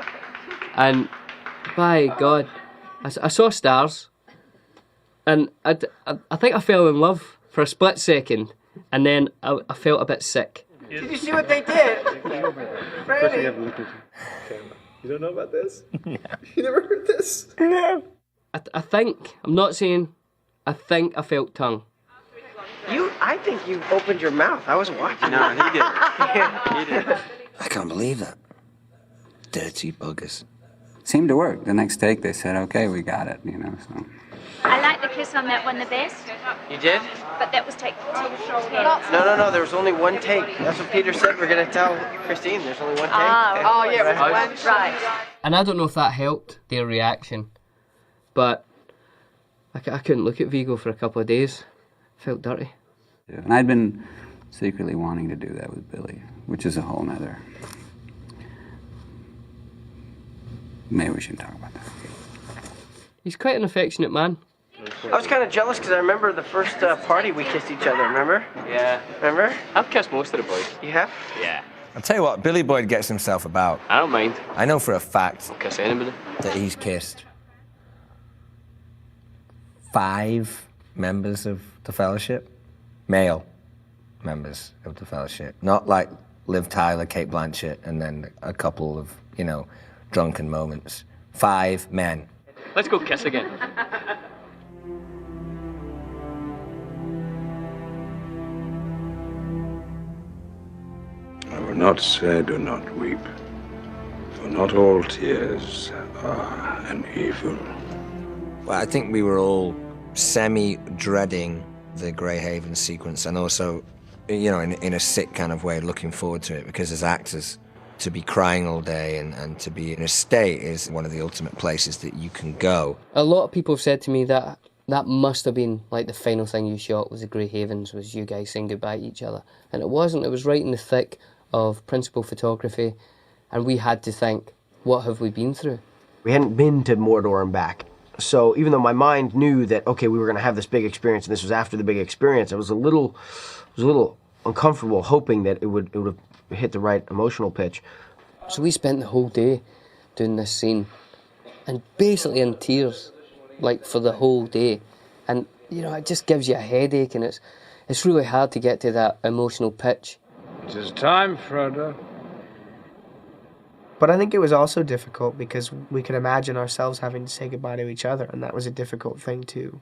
And by God, I saw stars. And I think I fell in love for a split second. And then I felt a bit sick. Did you see what they did? Franny. You don't know about this? You never heard this? I think, I'm not saying, I think I felt tongue. I think you opened your mouth. I was watching. No, he did. He did. I can't believe that. Dirty buggers. Seemed to work. The next take they said, okay, we got it, you know, so. I like the kiss on that one the best. You did? But that was take 10. No. There was only one take. That's what Peter said. We're going to tell Christine there's only one take. Oh, yeah, it was Right. one. Right. And I don't know if that helped their reaction, but I couldn't look at Vigo for a couple of days. Felt dirty. Yeah, and I'd been secretly wanting to do that with Billy, which is a whole nother. Maybe we shouldn't talk about that. He's quite an affectionate man. I was kind of jealous because I remember the first party we kissed each other, remember? Yeah. Remember? I've kissed most of the boys. You have? Yeah. I'll tell you what, Billy Boyd gets himself about. I don't mind. I know for a fact I'll kiss anybody. that he's kissed 5 members of the Fellowship. Male members of the Fellowship. Not like Liv Tyler, Kate Blanchett, and then a couple of, you know, drunken moments. 5 men. Let's go kiss again. I will not say do not weep, for not all tears are an evil. Well, I think we were all semi-dreading the Greyhaven sequence, and also, you know, in a sick kind of way, looking forward to it, because as actors, to be crying all day and to be in a state is one of the ultimate places that you can go. A lot of people have said to me that that must have been like the final thing you shot was the Greyhavens, was you guys saying goodbye to each other. And it wasn't. It was right in the thick of principal photography, and we had to think, what have we been through? We hadn't been to Mordor and back. So even though my mind knew that, okay, we were going to have this big experience and this was after the big experience, I was a little uncomfortable hoping that it would have hit the right emotional pitch. So we spent the whole day doing this scene and basically in tears, like for the whole day. And, you know, it just gives you a headache, and It's really hard to get to that emotional pitch. It is time, Frodo. But I think it was also difficult because we could imagine ourselves having to say goodbye to each other, and that was a difficult thing to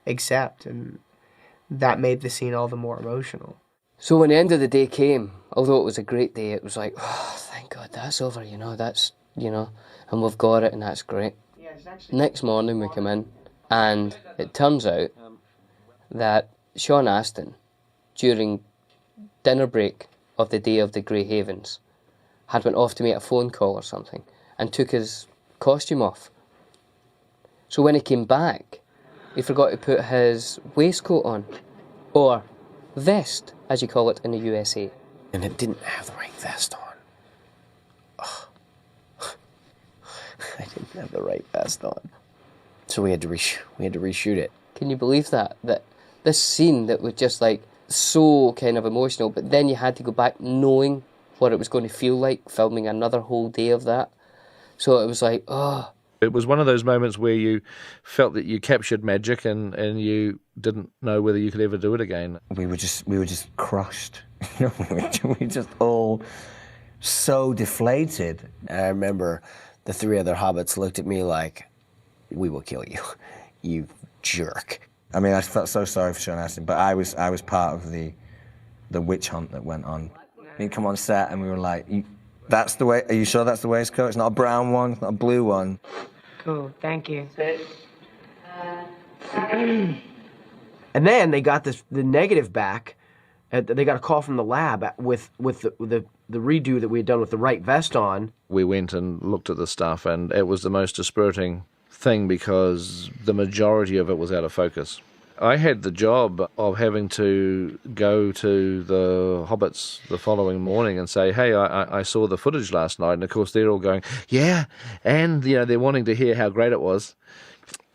accept, and that made the scene all the more emotional. So when the end of the day came, although it was a great day, it was like, oh, thank God that's over, you know, and we've got it, and that's great. Next morning we come in, and it turns out that Sean Astin, during dinner break of the day of the Grey Havens, had went off to make a phone call or something, and took his costume off. So when he came back, he forgot to put his waistcoat on, or vest, as you call it in the USA. And it didn't have the right vest on. Oh. I didn't have the right vest on. So we had to reshoot it. Can you believe that? That this scene that was just like so kind of emotional, but then you had to go back knowing what it was going to feel like, filming another whole day of that. So it was like, oh. It was one of those moments where you felt that you captured magic and you didn't know whether you could ever do it again. We were just crushed. We were just all so deflated. And I remember the three other hobbits looked at me like, we will kill you, you jerk. I mean, I felt so sorry for Sean Astin, but I was part of the witch hunt that went on. He'd come on set and we were like, that's the way, are you sure that's the waistcoat? It's not a brown one, it's not a blue one. Cool, thank you. And then they got the negative back. They got a call from the lab with the redo that we had done with the right vest on. We went and looked at the stuff, and it was the most dispiriting thing because the majority of it was out of focus. I had the job of having to go to the Hobbits the following morning and say, hey, I saw the footage last night. And, of course, they're all going, yeah, and, you know, they're wanting to hear how great it was.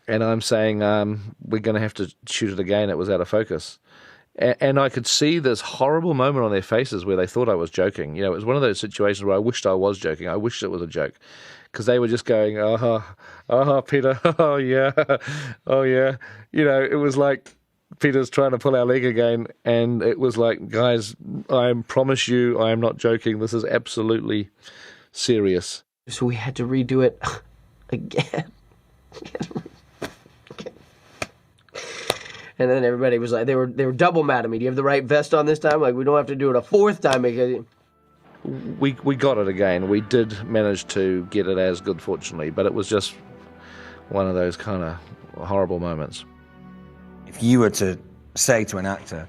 And I'm saying, we're going to have to shoot it again. It was out of focus. And I could see this horrible moment on their faces where they thought I was joking. You know, it was one of those situations where I wished I was joking. I wished it was a joke. Because they were just going, Peter, oh yeah. You know, it was like Peter's trying to pull our leg again, and it was like, guys, I promise you I am not joking. This is absolutely serious. So we had to redo it again. And then everybody was like, they were double mad at me. Do you have the right vest on this time? Like, we don't have to do it a fourth time because... We got it again. We did manage to get it as good, fortunately, but it was just one of those kind of horrible moments. If you were to say to an actor,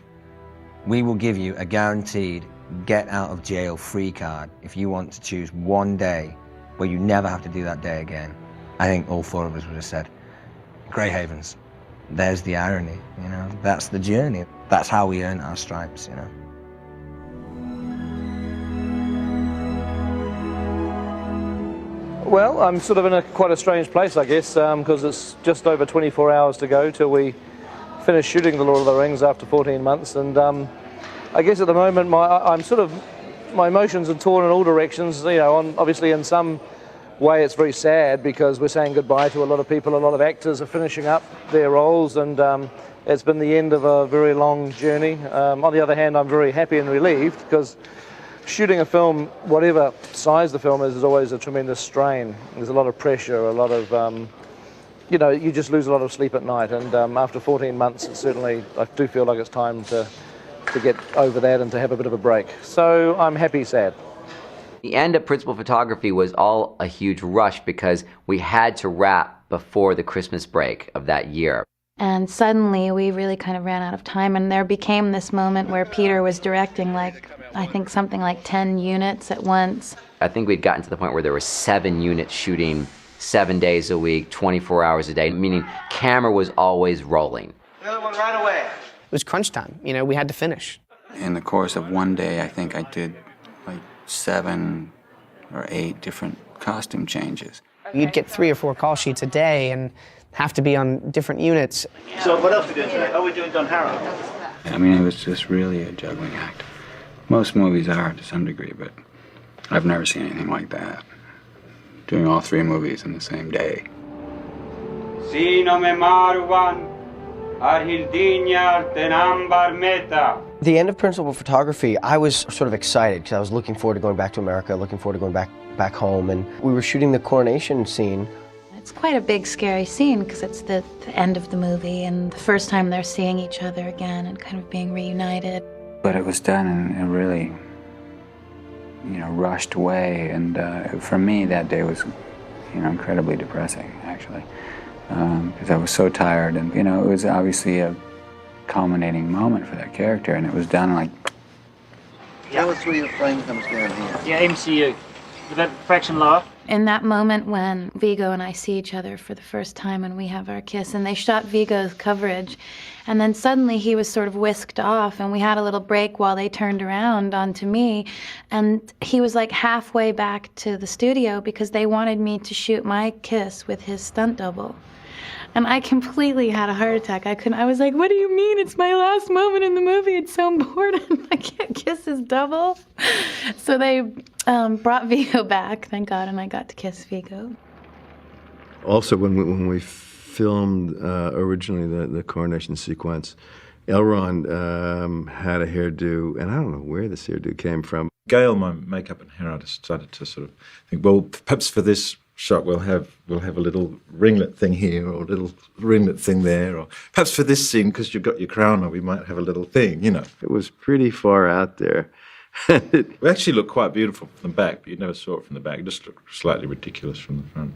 we will give you a guaranteed get out of jail free card if you want to choose one day where you never have to do that day again, I think all four of us would have said, Grey Havens. There's the irony, you know, that's the journey. That's how we earn our stripes, you know. Well, I'm sort of in quite a strange place, I guess, because it's just over 24 hours to go till we finish shooting The Lord of the Rings after 14 months. And I guess at the moment, my emotions are torn in all directions. You know, obviously in some way it's very sad because we're saying goodbye to a lot of people. A lot of actors are finishing up their roles, and it's been the end of a very long journey. On the other hand, I'm very happy and relieved because shooting a film, whatever size the film is always a tremendous strain. There's a lot of pressure, a lot of, you know, you just lose a lot of sleep at night. And after 14 months, it's certainly, I do feel like it's time to get over that and to have a bit of a break. So I'm happy, sad. The end of principal photography was all a huge rush because we had to wrap before the Christmas break of that year. And suddenly we really kind of ran out of time, and there became this moment where Peter was directing I think something like 10 units at once. I think we'd gotten to the point where there were 7 units shooting 7 days a week, 24 hours a day, meaning camera was always rolling. Another one right away. It was crunch time, you know, we had to finish. In the course of one day, I think I did like 7 or 8 different costume changes. You'd get 3 or 4 call sheets a day and have to be on different units. So what else are we doing today? Oh, we're doing Don Harrow. I mean, it was just really a juggling act. Most movies are to some degree, but I've never seen anything like that. Doing all 3 movies in the same day. Si no me maruan, The end of principal photography, I was sort of excited because I was looking forward to going back to America, looking forward to going back home, and we were shooting the coronation scene. It's quite a big, scary scene because it's the end of the movie and the first time they're seeing each other again and kind of being reunited. But it was done in a really, rushed way, and for me that day was, incredibly depressing, actually, because I was so tired, and it was obviously a culminating moment for that character, and it was done like. Tell us where your frame comes down here. Yeah, MCU. With that fraction lower. In that moment when Viggo and I see each other for the first time and we have our kiss, and they shot Viggo's coverage, and then suddenly he was sort of whisked off, and we had a little break while they turned around onto me, and he was like halfway back to the studio because they wanted me to shoot my kiss with his stunt double. And I completely had a heart attack. I was like, what do you mean? It's my last moment in the movie. It's so important. I can't kiss his double. So they brought Viggo back, thank God, and I got to kiss Viggo. Also, when we filmed originally the coronation sequence, Elrond had a hairdo, and I don't know where this hairdo came from. Gail, my makeup and hair artist, started to sort of think, well, perhaps for this shot we'll have a little ringlet thing here or a little ringlet thing there, or perhaps for this scene because you've got your crown on we might have a little thing, It was pretty far out there. It actually looked quite beautiful from the back, but you never saw it from the back. It just looked slightly ridiculous from the front.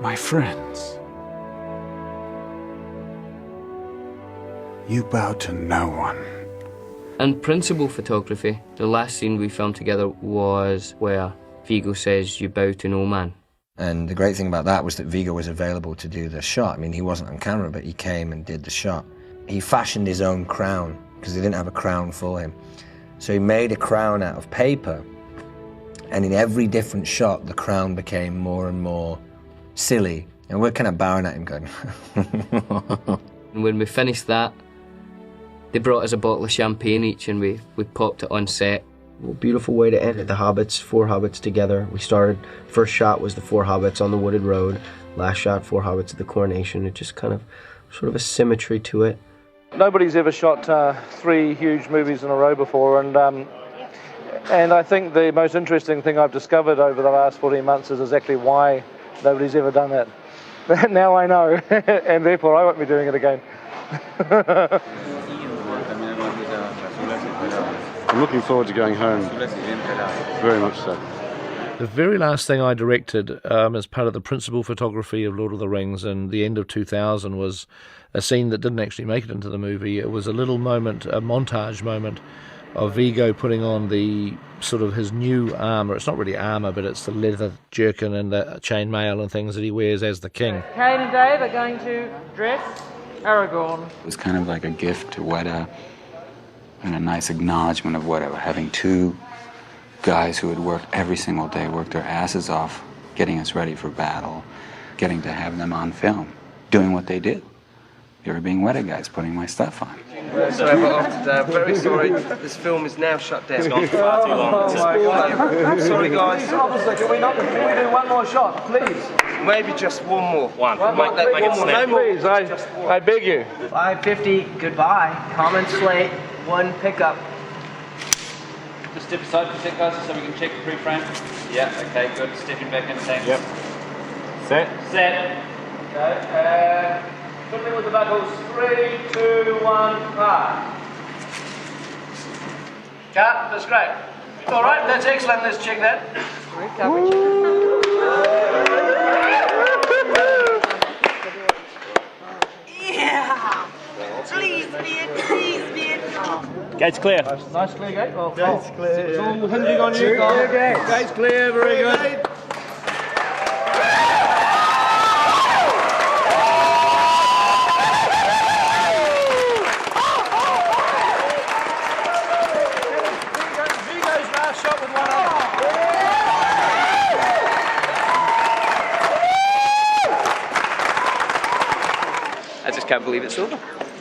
My friends, you bow to no one. In principal photography, the last scene we filmed together was where Viggo says, "You bow to no man." And the great thing about that was that Viggo was available to do the shot. I mean, he wasn't on camera, but he came and did the shot. He fashioned his own crown because they didn't have a crown for him. So he made a crown out of paper, and in every different shot, the crown became more and more silly. And we're kind of bowing at him going, And when we finished that, they brought us a bottle of champagne each, and we popped it on set. Well, beautiful way to end it. The hobbits, 4 hobbits together. We started, first shot was the 4 hobbits on the wooded road. Last shot, 4 hobbits at the coronation. It just kind of, sort of a symmetry to it. Nobody's ever shot 3 huge movies in a row before, and I think the most interesting thing I've discovered over the last 14 months is exactly why nobody's ever done that. Now I know, and therefore I won't be doing it again. I'm looking forward to going home, very much so. The very last thing I directed as part of the principal photography of Lord of the Rings in the end of 2000 was a scene that didn't actually make it into the movie. It was a little moment, a montage moment, of Viggo putting on the sort of his new armour. It's not really armour, but it's the leather jerkin and the chainmail and things that he wears as the king. Kane and Dave are going to dress Aragorn. It was kind of like a gift to Weta and a nice acknowledgement of Weta, having 2 guys who had worked every single day, worked their asses off, getting us ready for battle, getting to have them on film, doing what they did. They were being Weta guys, putting my stuff on. Sorry, but very sorry. This film is now shut down. It's gone far too long. Oh my God. Sorry, guys. Officer, can we do one more shot, please? Maybe just one more. One. No more, please. I beg you. 550, goodbye. Common slate, 1 pickup. Just step aside for a sec, guys, so we can check the pre-frame. Yeah, okay, good. Stepping back in, thanks. Yep. Set. Okay, fiddling with the buckles. 3, 2, 1, fire. Cut, that's great. All right, that's excellent. Let's check that. Great coverage. Yeah! Please, man. Gate's clear. Nice clear gate. Well, Gate's clear. It's all hinging on you, guys. Gate's clear, very good. Viggo's last shot with 1 arm. I just can't believe it's over.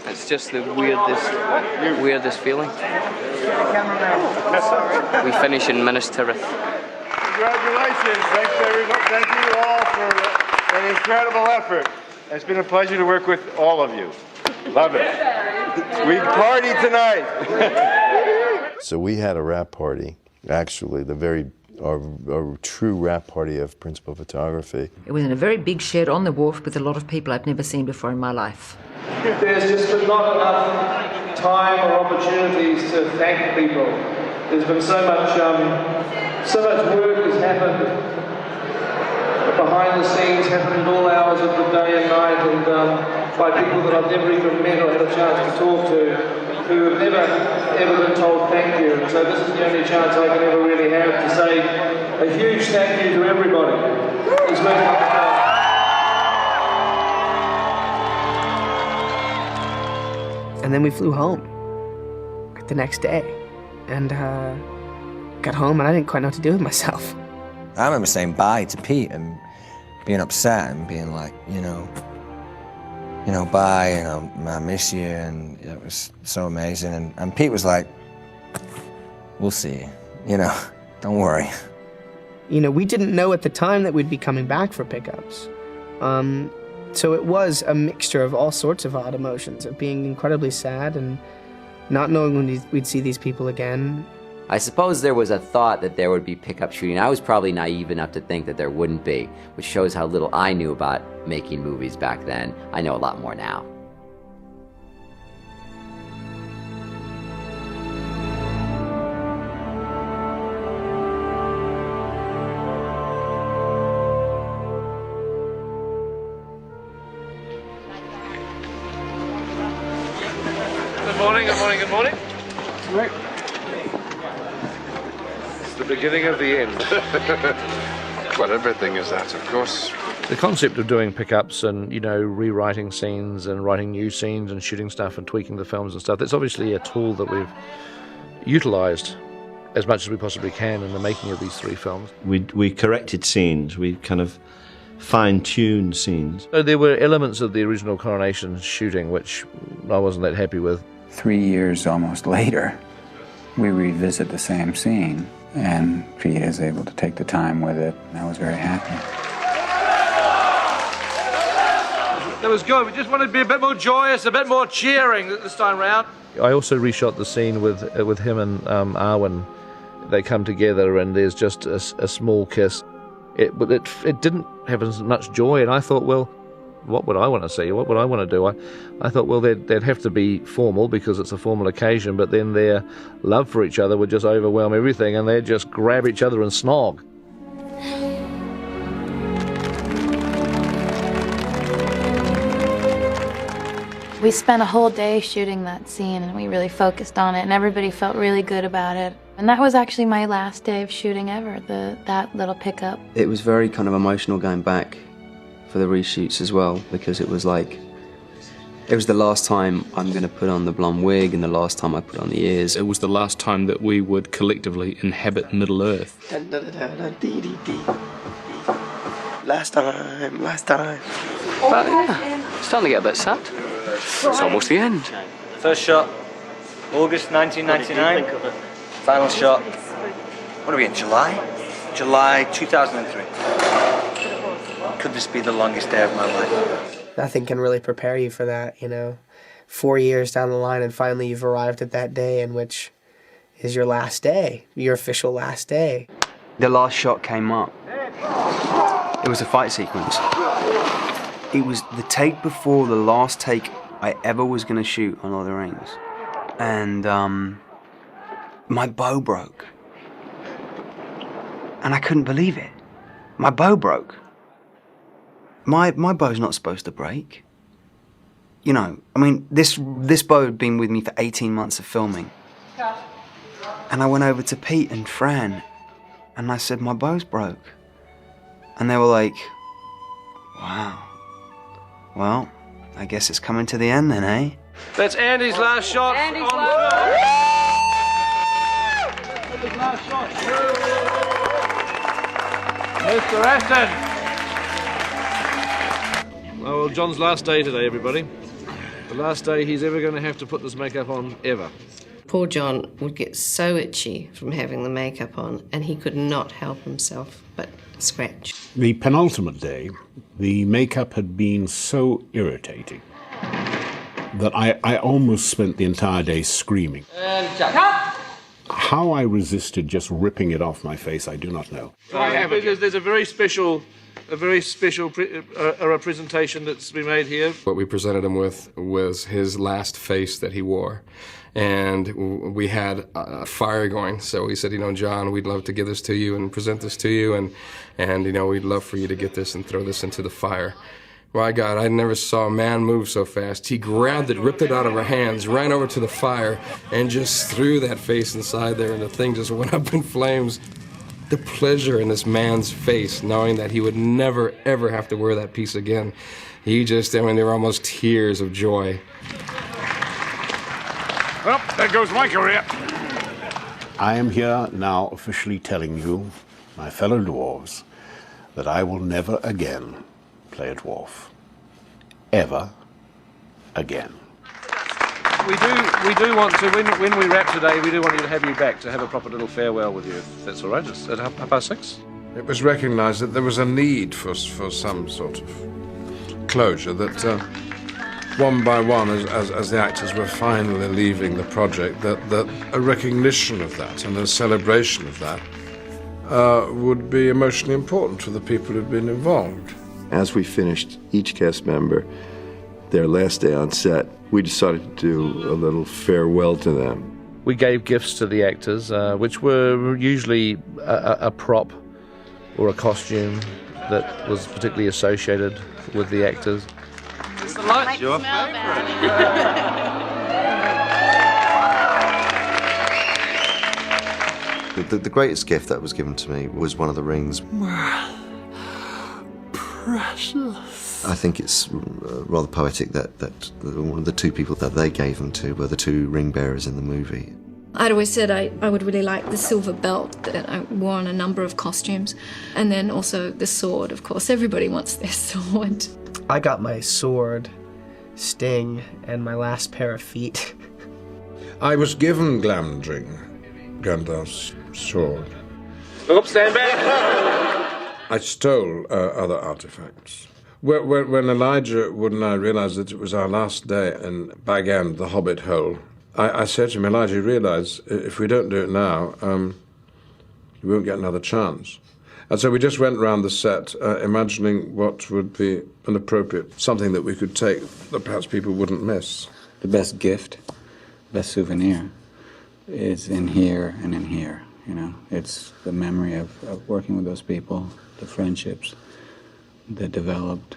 It's just the weirdest feeling. We finish in Minas Tirith. Congratulations. Thanks, everybody. Thank you all for incredible effort. It's been a pleasure to work with all of you. Love it. We party tonight. So we had a wrap party, actually, our true wrap party of principal photography. It was in a very big shed on the wharf with a lot of people I've never seen before in my life. There's just been not enough time or opportunities to thank people. There's been so much work has happened behind the scenes, happened at all hours of the day and night, and by people that I've never even met or had a chance to talk to, who have never ever been told thank you. And so this is the only chance I can ever really have to say a huge thank you to everybody who's working on the film. And then we flew home the next day, and got home, and I didn't quite know what to do with myself. I remember saying bye to Pete and being upset and being like, bye, I miss you, and it was so amazing. And Pete was like, we'll see, don't worry. We didn't know at the time that we'd be coming back for pickups. So it was a mixture of all sorts of odd emotions, of being incredibly sad and not knowing when we'd see these people again. I suppose there was a thought that there would be pickup shooting. I was probably naive enough to think that there wouldn't be, which shows how little I knew about making movies back then. I know a lot more now. Good morning, good morning, good morning. Right. It's the beginning of the end. Well, everything is that, of course. The concept of doing pickups and, rewriting scenes and writing new scenes and shooting stuff and tweaking the films and stuff, that's obviously a tool that we've utilised as much as we possibly can in the making of these 3 films. We corrected scenes, we kind of fine-tuned scenes. So there were elements of the original Coronation shooting which I wasn't that happy with. 3 years almost later, we revisit the same scene, and Pete is able to take the time with it, and I was very happy. That was good. We just wanted to be a bit more joyous, a bit more cheering this time round. I also reshot the scene with him and Arwen. They come together and there's just a small kiss. But it didn't have as much joy, and I thought, well, what would I want to see? What would I want to do? I thought, well, they'd have to be formal because it's a formal occasion, but then their love for each other would just overwhelm everything, and they'd just grab each other and snog. We spent a whole day shooting that scene, and we really focused on it, and everybody felt really good about it. And that was actually my last day of shooting ever, that little pickup. It was very kind of emotional going back for the reshoots as well, because it was like, it was the last time I'm going to put on the blonde wig and the last time I put on the ears. It was the last time that we would collectively inhabit Middle-earth. Last time. But yeah, it's starting to get a bit sad. It's almost the end. First shot, August 1999. Final shot, what are we in, July? July 2003. Could this be the longest day of my life? Nothing can really prepare you for that, 4 years down the line, and finally you've arrived at that day in which is your last day, your official last day. The last shot came up. It was a fight sequence. It was the take before the last take I ever was going to shoot on Lord of the Rings. And my bow broke. And I couldn't believe it. My bow broke. My bow's not supposed to break. This bow had been with me for 18 months of filming. And I went over to Pete and Fran, and I said, my bow's broke. And they were like, wow. Well, I guess it's coming to the end then, eh? That's Andy's last shot. Andy's last shot. Mr. Aston. Well, John's last day today, everybody. The last day he's ever going to have to put this makeup on, ever. Poor John would get so itchy from having the makeup on, and he could not help himself but scratch. The penultimate day, the makeup had been so irritating that I almost spent the entire day screaming. And cut! How I resisted just ripping it off my face, I do not know. There's a very special presentation that's been made here. What we presented him with was his last face that he wore. And we had a fire going, so we said, John, we'd love to give this to you and present this to you, and we'd love for you to get this and throw this into the fire. My God, I never saw a man move so fast. He grabbed it, ripped it out of our hands, ran over to the fire, and just threw that face inside there, and the thing just went up in flames. The pleasure in this man's face, knowing that he would never, ever have to wear that piece again. There were almost tears of joy. Well, there goes my career. I am here now officially telling you, my fellow dwarves, that I will never again play a dwarf. Ever again. We do want to, when we wrap today, we do want to have you back to have a proper little farewell with you, if that's all right, just at 6:30. It was recognised that there was a need for some sort of closure, that one by one, as the actors were finally leaving the project, that a recognition of that and a celebration of that would be emotionally important for the people who'd been involved. As we finished, each cast member, their last day on set, we decided to do a little farewell to them. We gave gifts to the actors, which were usually a prop or a costume that was particularly associated with the actors. It's the lights, your favourite. The greatest gift that was given to me was one of the rings. Precious. I think it's rather poetic that one of the two people that they gave them to were the two ring bearers in the movie. I'd always said I would really like the silver belt that I wore on a number of costumes, and then also the sword, of course. Everybody wants their sword. I got my sword, Sting, and my last pair of feet. I was given Glamdring, Gandalf's sword. Oops, stand back! I stole other artifacts. When Elijah Wood and I realised that it was our last day in Bag End, the Hobbit hole, I said to him, Elijah, you realise if we don't do it now, we won't get another chance. And so we just went round the set, imagining what would be an appropriate, something that we could take that perhaps people wouldn't miss. The best gift, best souvenir, is in here and in here. It's the memory of working with those people, the friendships that developed.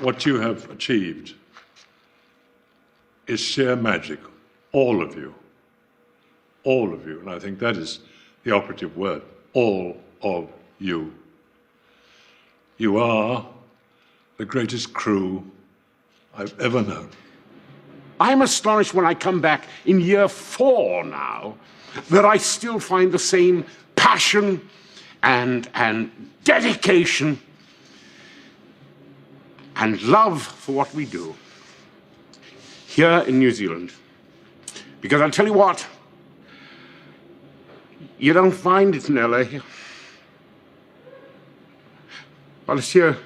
What you have achieved is sheer magic, all of you, and I think that is the operative word, all of you. You are the greatest crew I've ever known. I'm astonished when I come back in year 4 now that I still find the same passion and dedication and love for what we do here in New Zealand. Because I'll tell you what, you don't find it in LA. Well, it's here.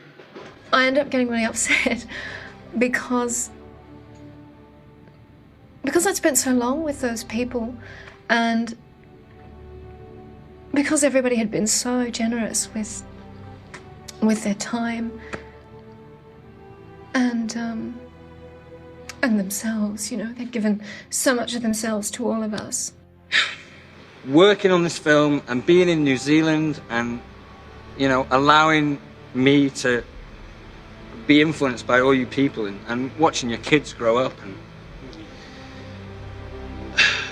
I end up getting really upset because I'd spent so long with those people, and because everybody had been so generous with their time and themselves, they'd given so much of themselves to all of us. Working on this film and being in New Zealand and, allowing me to be influenced by all you people and watching your kids grow up and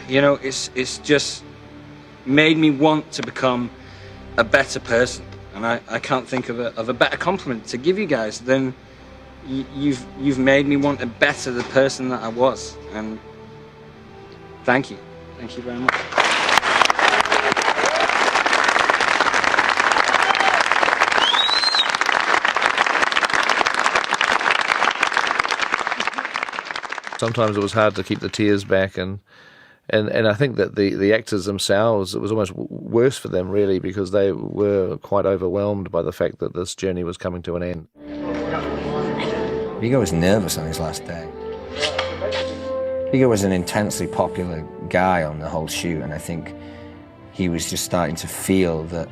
it's just made me want to become a better person, and I can't think of a better compliment to give you guys than you've made me want to better the person that I was, and thank you very much. Sometimes it was hard to keep the tears back, and I think that the actors themselves, it was almost worse for them really, because they were quite overwhelmed by the fact that this journey was coming to an end. Viggo was nervous on his last day. Viggo was an intensely popular guy on the whole shoot, and I think he was just starting to feel that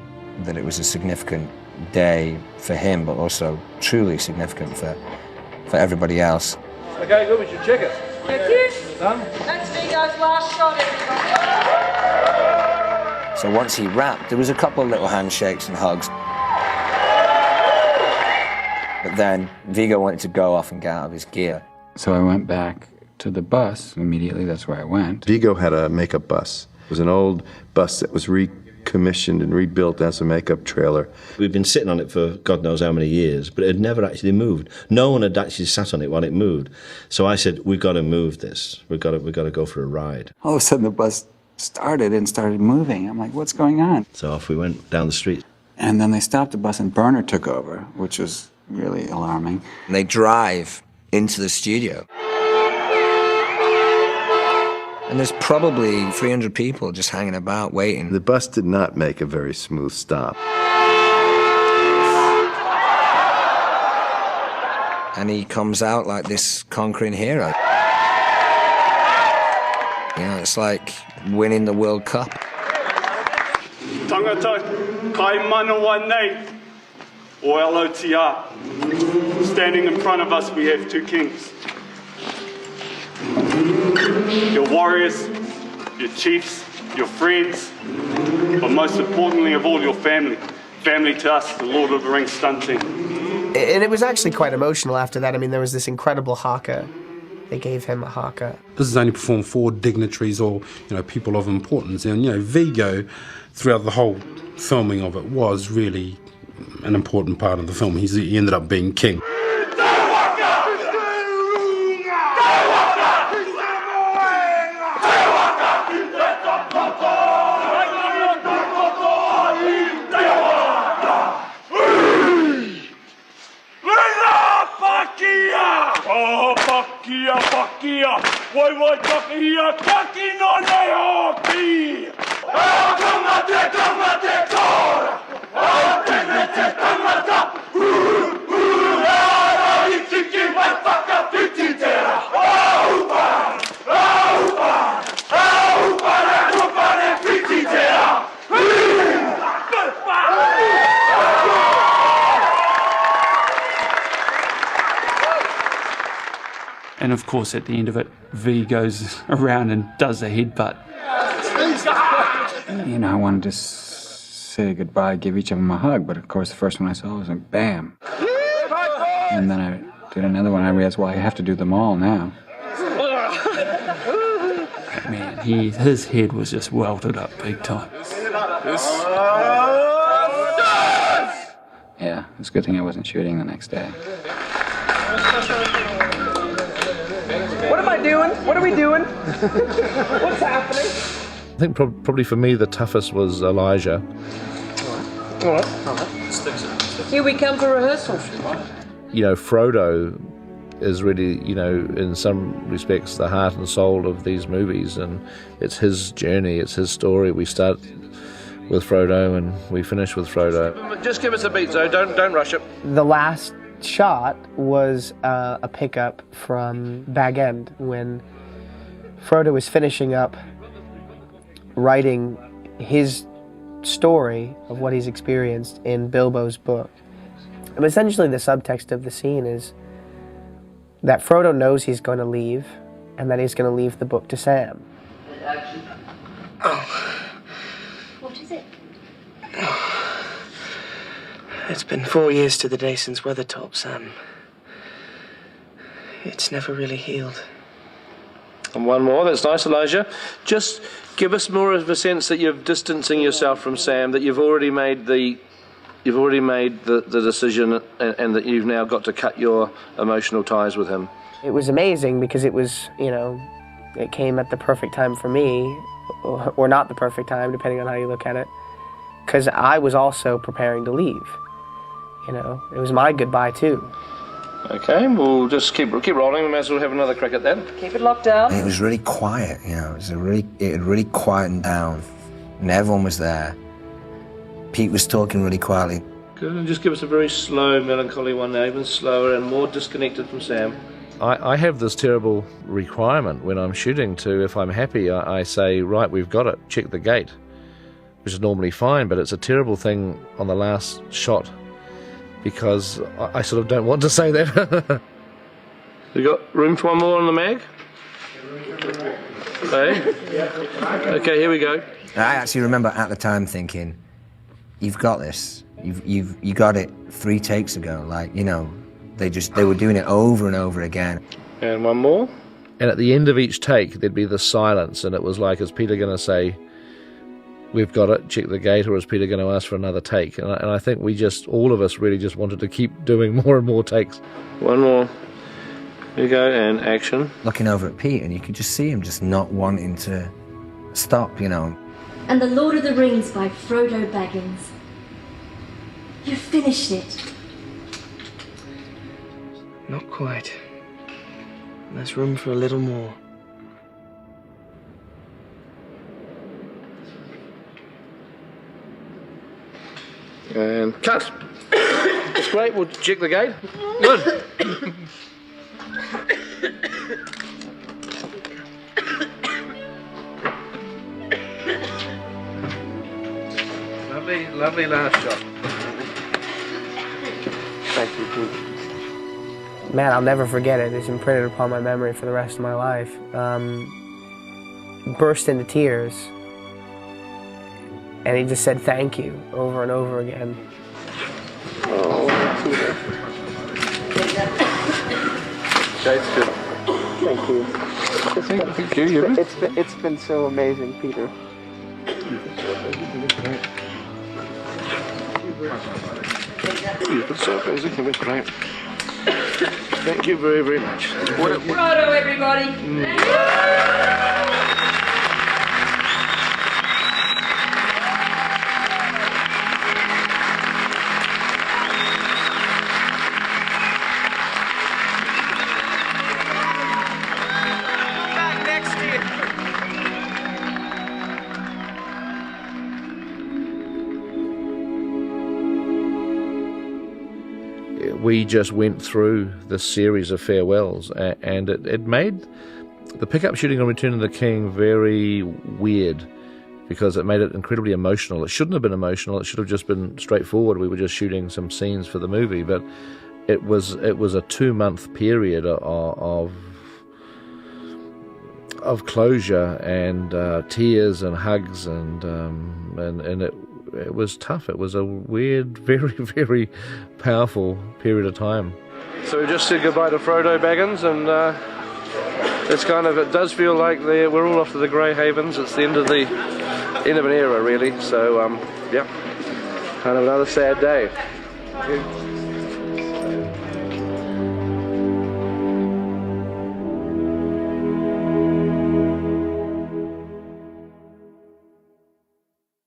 it was a significant day for him, but also truly significant for everybody else. Okay, good, we should check it. Thank you. Done? That's Viggo's last shot, everybody. So once he wrapped, there was a couple of little handshakes and hugs. But then Viggo wanted to go off and get out of his gear. So I went back to the bus immediately. That's where I went. Viggo had a makeup bus. It was an old bus that was recommissioned and rebuilt as a makeup trailer. We'd been sitting on it for God knows how many years, but it had never actually moved. No one had actually sat on it while it moved. So I said, we've got to move this. We've got to go for a ride. All of a sudden the bus started moving. I'm like, what's going on? So off we went down the street. And then they stopped the bus and Burner took over, which was really alarming. And they drive into the studio. And there's probably 300 people just hanging about, waiting. The bus did not make a very smooth stop. And he comes out like this conquering hero. You know, it's like winning the World Cup. Tangata kai mana wanei o LOTR. Standing in front of us, we have two kings. Your warriors, your chiefs, your friends, but most importantly of all, your family. Family to us, the Lord of the Rings stunt team. And it was actually quite emotional after that. I mean, there was this incredible haka. They gave him a haka. This is only performed for dignitaries or, people of importance. And, Viggo, throughout the whole filming of it, was really an important part of the film. He ended up being king. And of course, at the end of it, V goes around and does a headbutt. I wanted to say goodbye, give each of them a hug, but of course the first one I saw was like, bam. And then I did another one. I realized, well, I have to do them all now. Man, his head was just welted up big time. Yeah, it's a good thing I wasn't shooting the next day. What am I doing? What are we doing? What's happening? I think probably for me the toughest was Elijah. All right. Here we come for rehearsal. Frodo is really, in some respects the heart and soul of these movies, and it's his journey, it's his story. We start with Frodo and we finish with Frodo. Just give us a beat, Zoe. Don't rush it. The last shot was a pickup from Bag End when Frodo was finishing up writing his story of what he's experienced in Bilbo's book. And essentially the subtext of the scene is that Frodo knows he's going to leave and that he's going to leave the book to Sam. What is it? It's been 4 years to the day since Weathertop, Sam. It's never really healed. And one more, that's nice, Elijah. Just give us more of a sense that you're distancing yourself from Sam, that you've already made the decision and that you've now got to cut your emotional ties with him. It was amazing because it was, it came at the perfect time for me, or not the perfect time, depending on how you look at it, because I was also preparing to leave. It was my goodbye too. Okay, we'll just keep rolling. We may as well have another crack at that. Keep it locked down. And it was really quiet, you know. It had really quietened down, and everyone was there. Pete was talking really quietly. Good, and just give us a very slow, melancholy one now, even slower and more disconnected from Sam. I have this terrible requirement when I'm shooting to, if I'm happy, I say, right, we've got it, check the gate, which is normally fine, but it's a terrible thing on the last shot because I sort of don't want to say that. You got room for one more on the mag? Hey? Okay, here we go. I actually remember at the time thinking, you've got this. You got it 3 takes ago. Like, you know, they were doing it over and over again. And one more. And at the end of each take, there'd be the silence, and it was like, is Peter going to say, we've got it, check the gate, or is Peter going to ask for another take? And I think all of us really just wanted to keep doing more and more takes. One more. Here you go, and action. Looking over at Pete, and you could just see him just not wanting to stop, you know. And The Lord of the Rings by Frodo Baggins. You finished it. Not quite. There's room for a little more. And cut. That's great. We'll check the gate. Good. Lovely last shot. Thank you, Pete. Man, I'll never forget it. It's imprinted upon my memory for the rest of my life. Burst into tears. And he just said thank you over and over again. Oh, Jade's good. Thank you. Thank you. It's been so amazing, Peter. You've been so amazing. You've been great. Thank you very, very much. Righto, everybody. We just went through this series of farewells, and it made the pickup shooting on Return of the King very weird because it made it incredibly emotional. It shouldn't have been emotional. It should have just been straightforward. We were just shooting some scenes for the movie, but it was a 2-month period of closure and tears and hugs and it was tough. It was a weird, very, very powerful period of time. So we just said goodbye to Frodo Baggins, and it does feel like we're all off to the Grey Havens. It's the end of an era, really. So, yeah, kind of another sad day.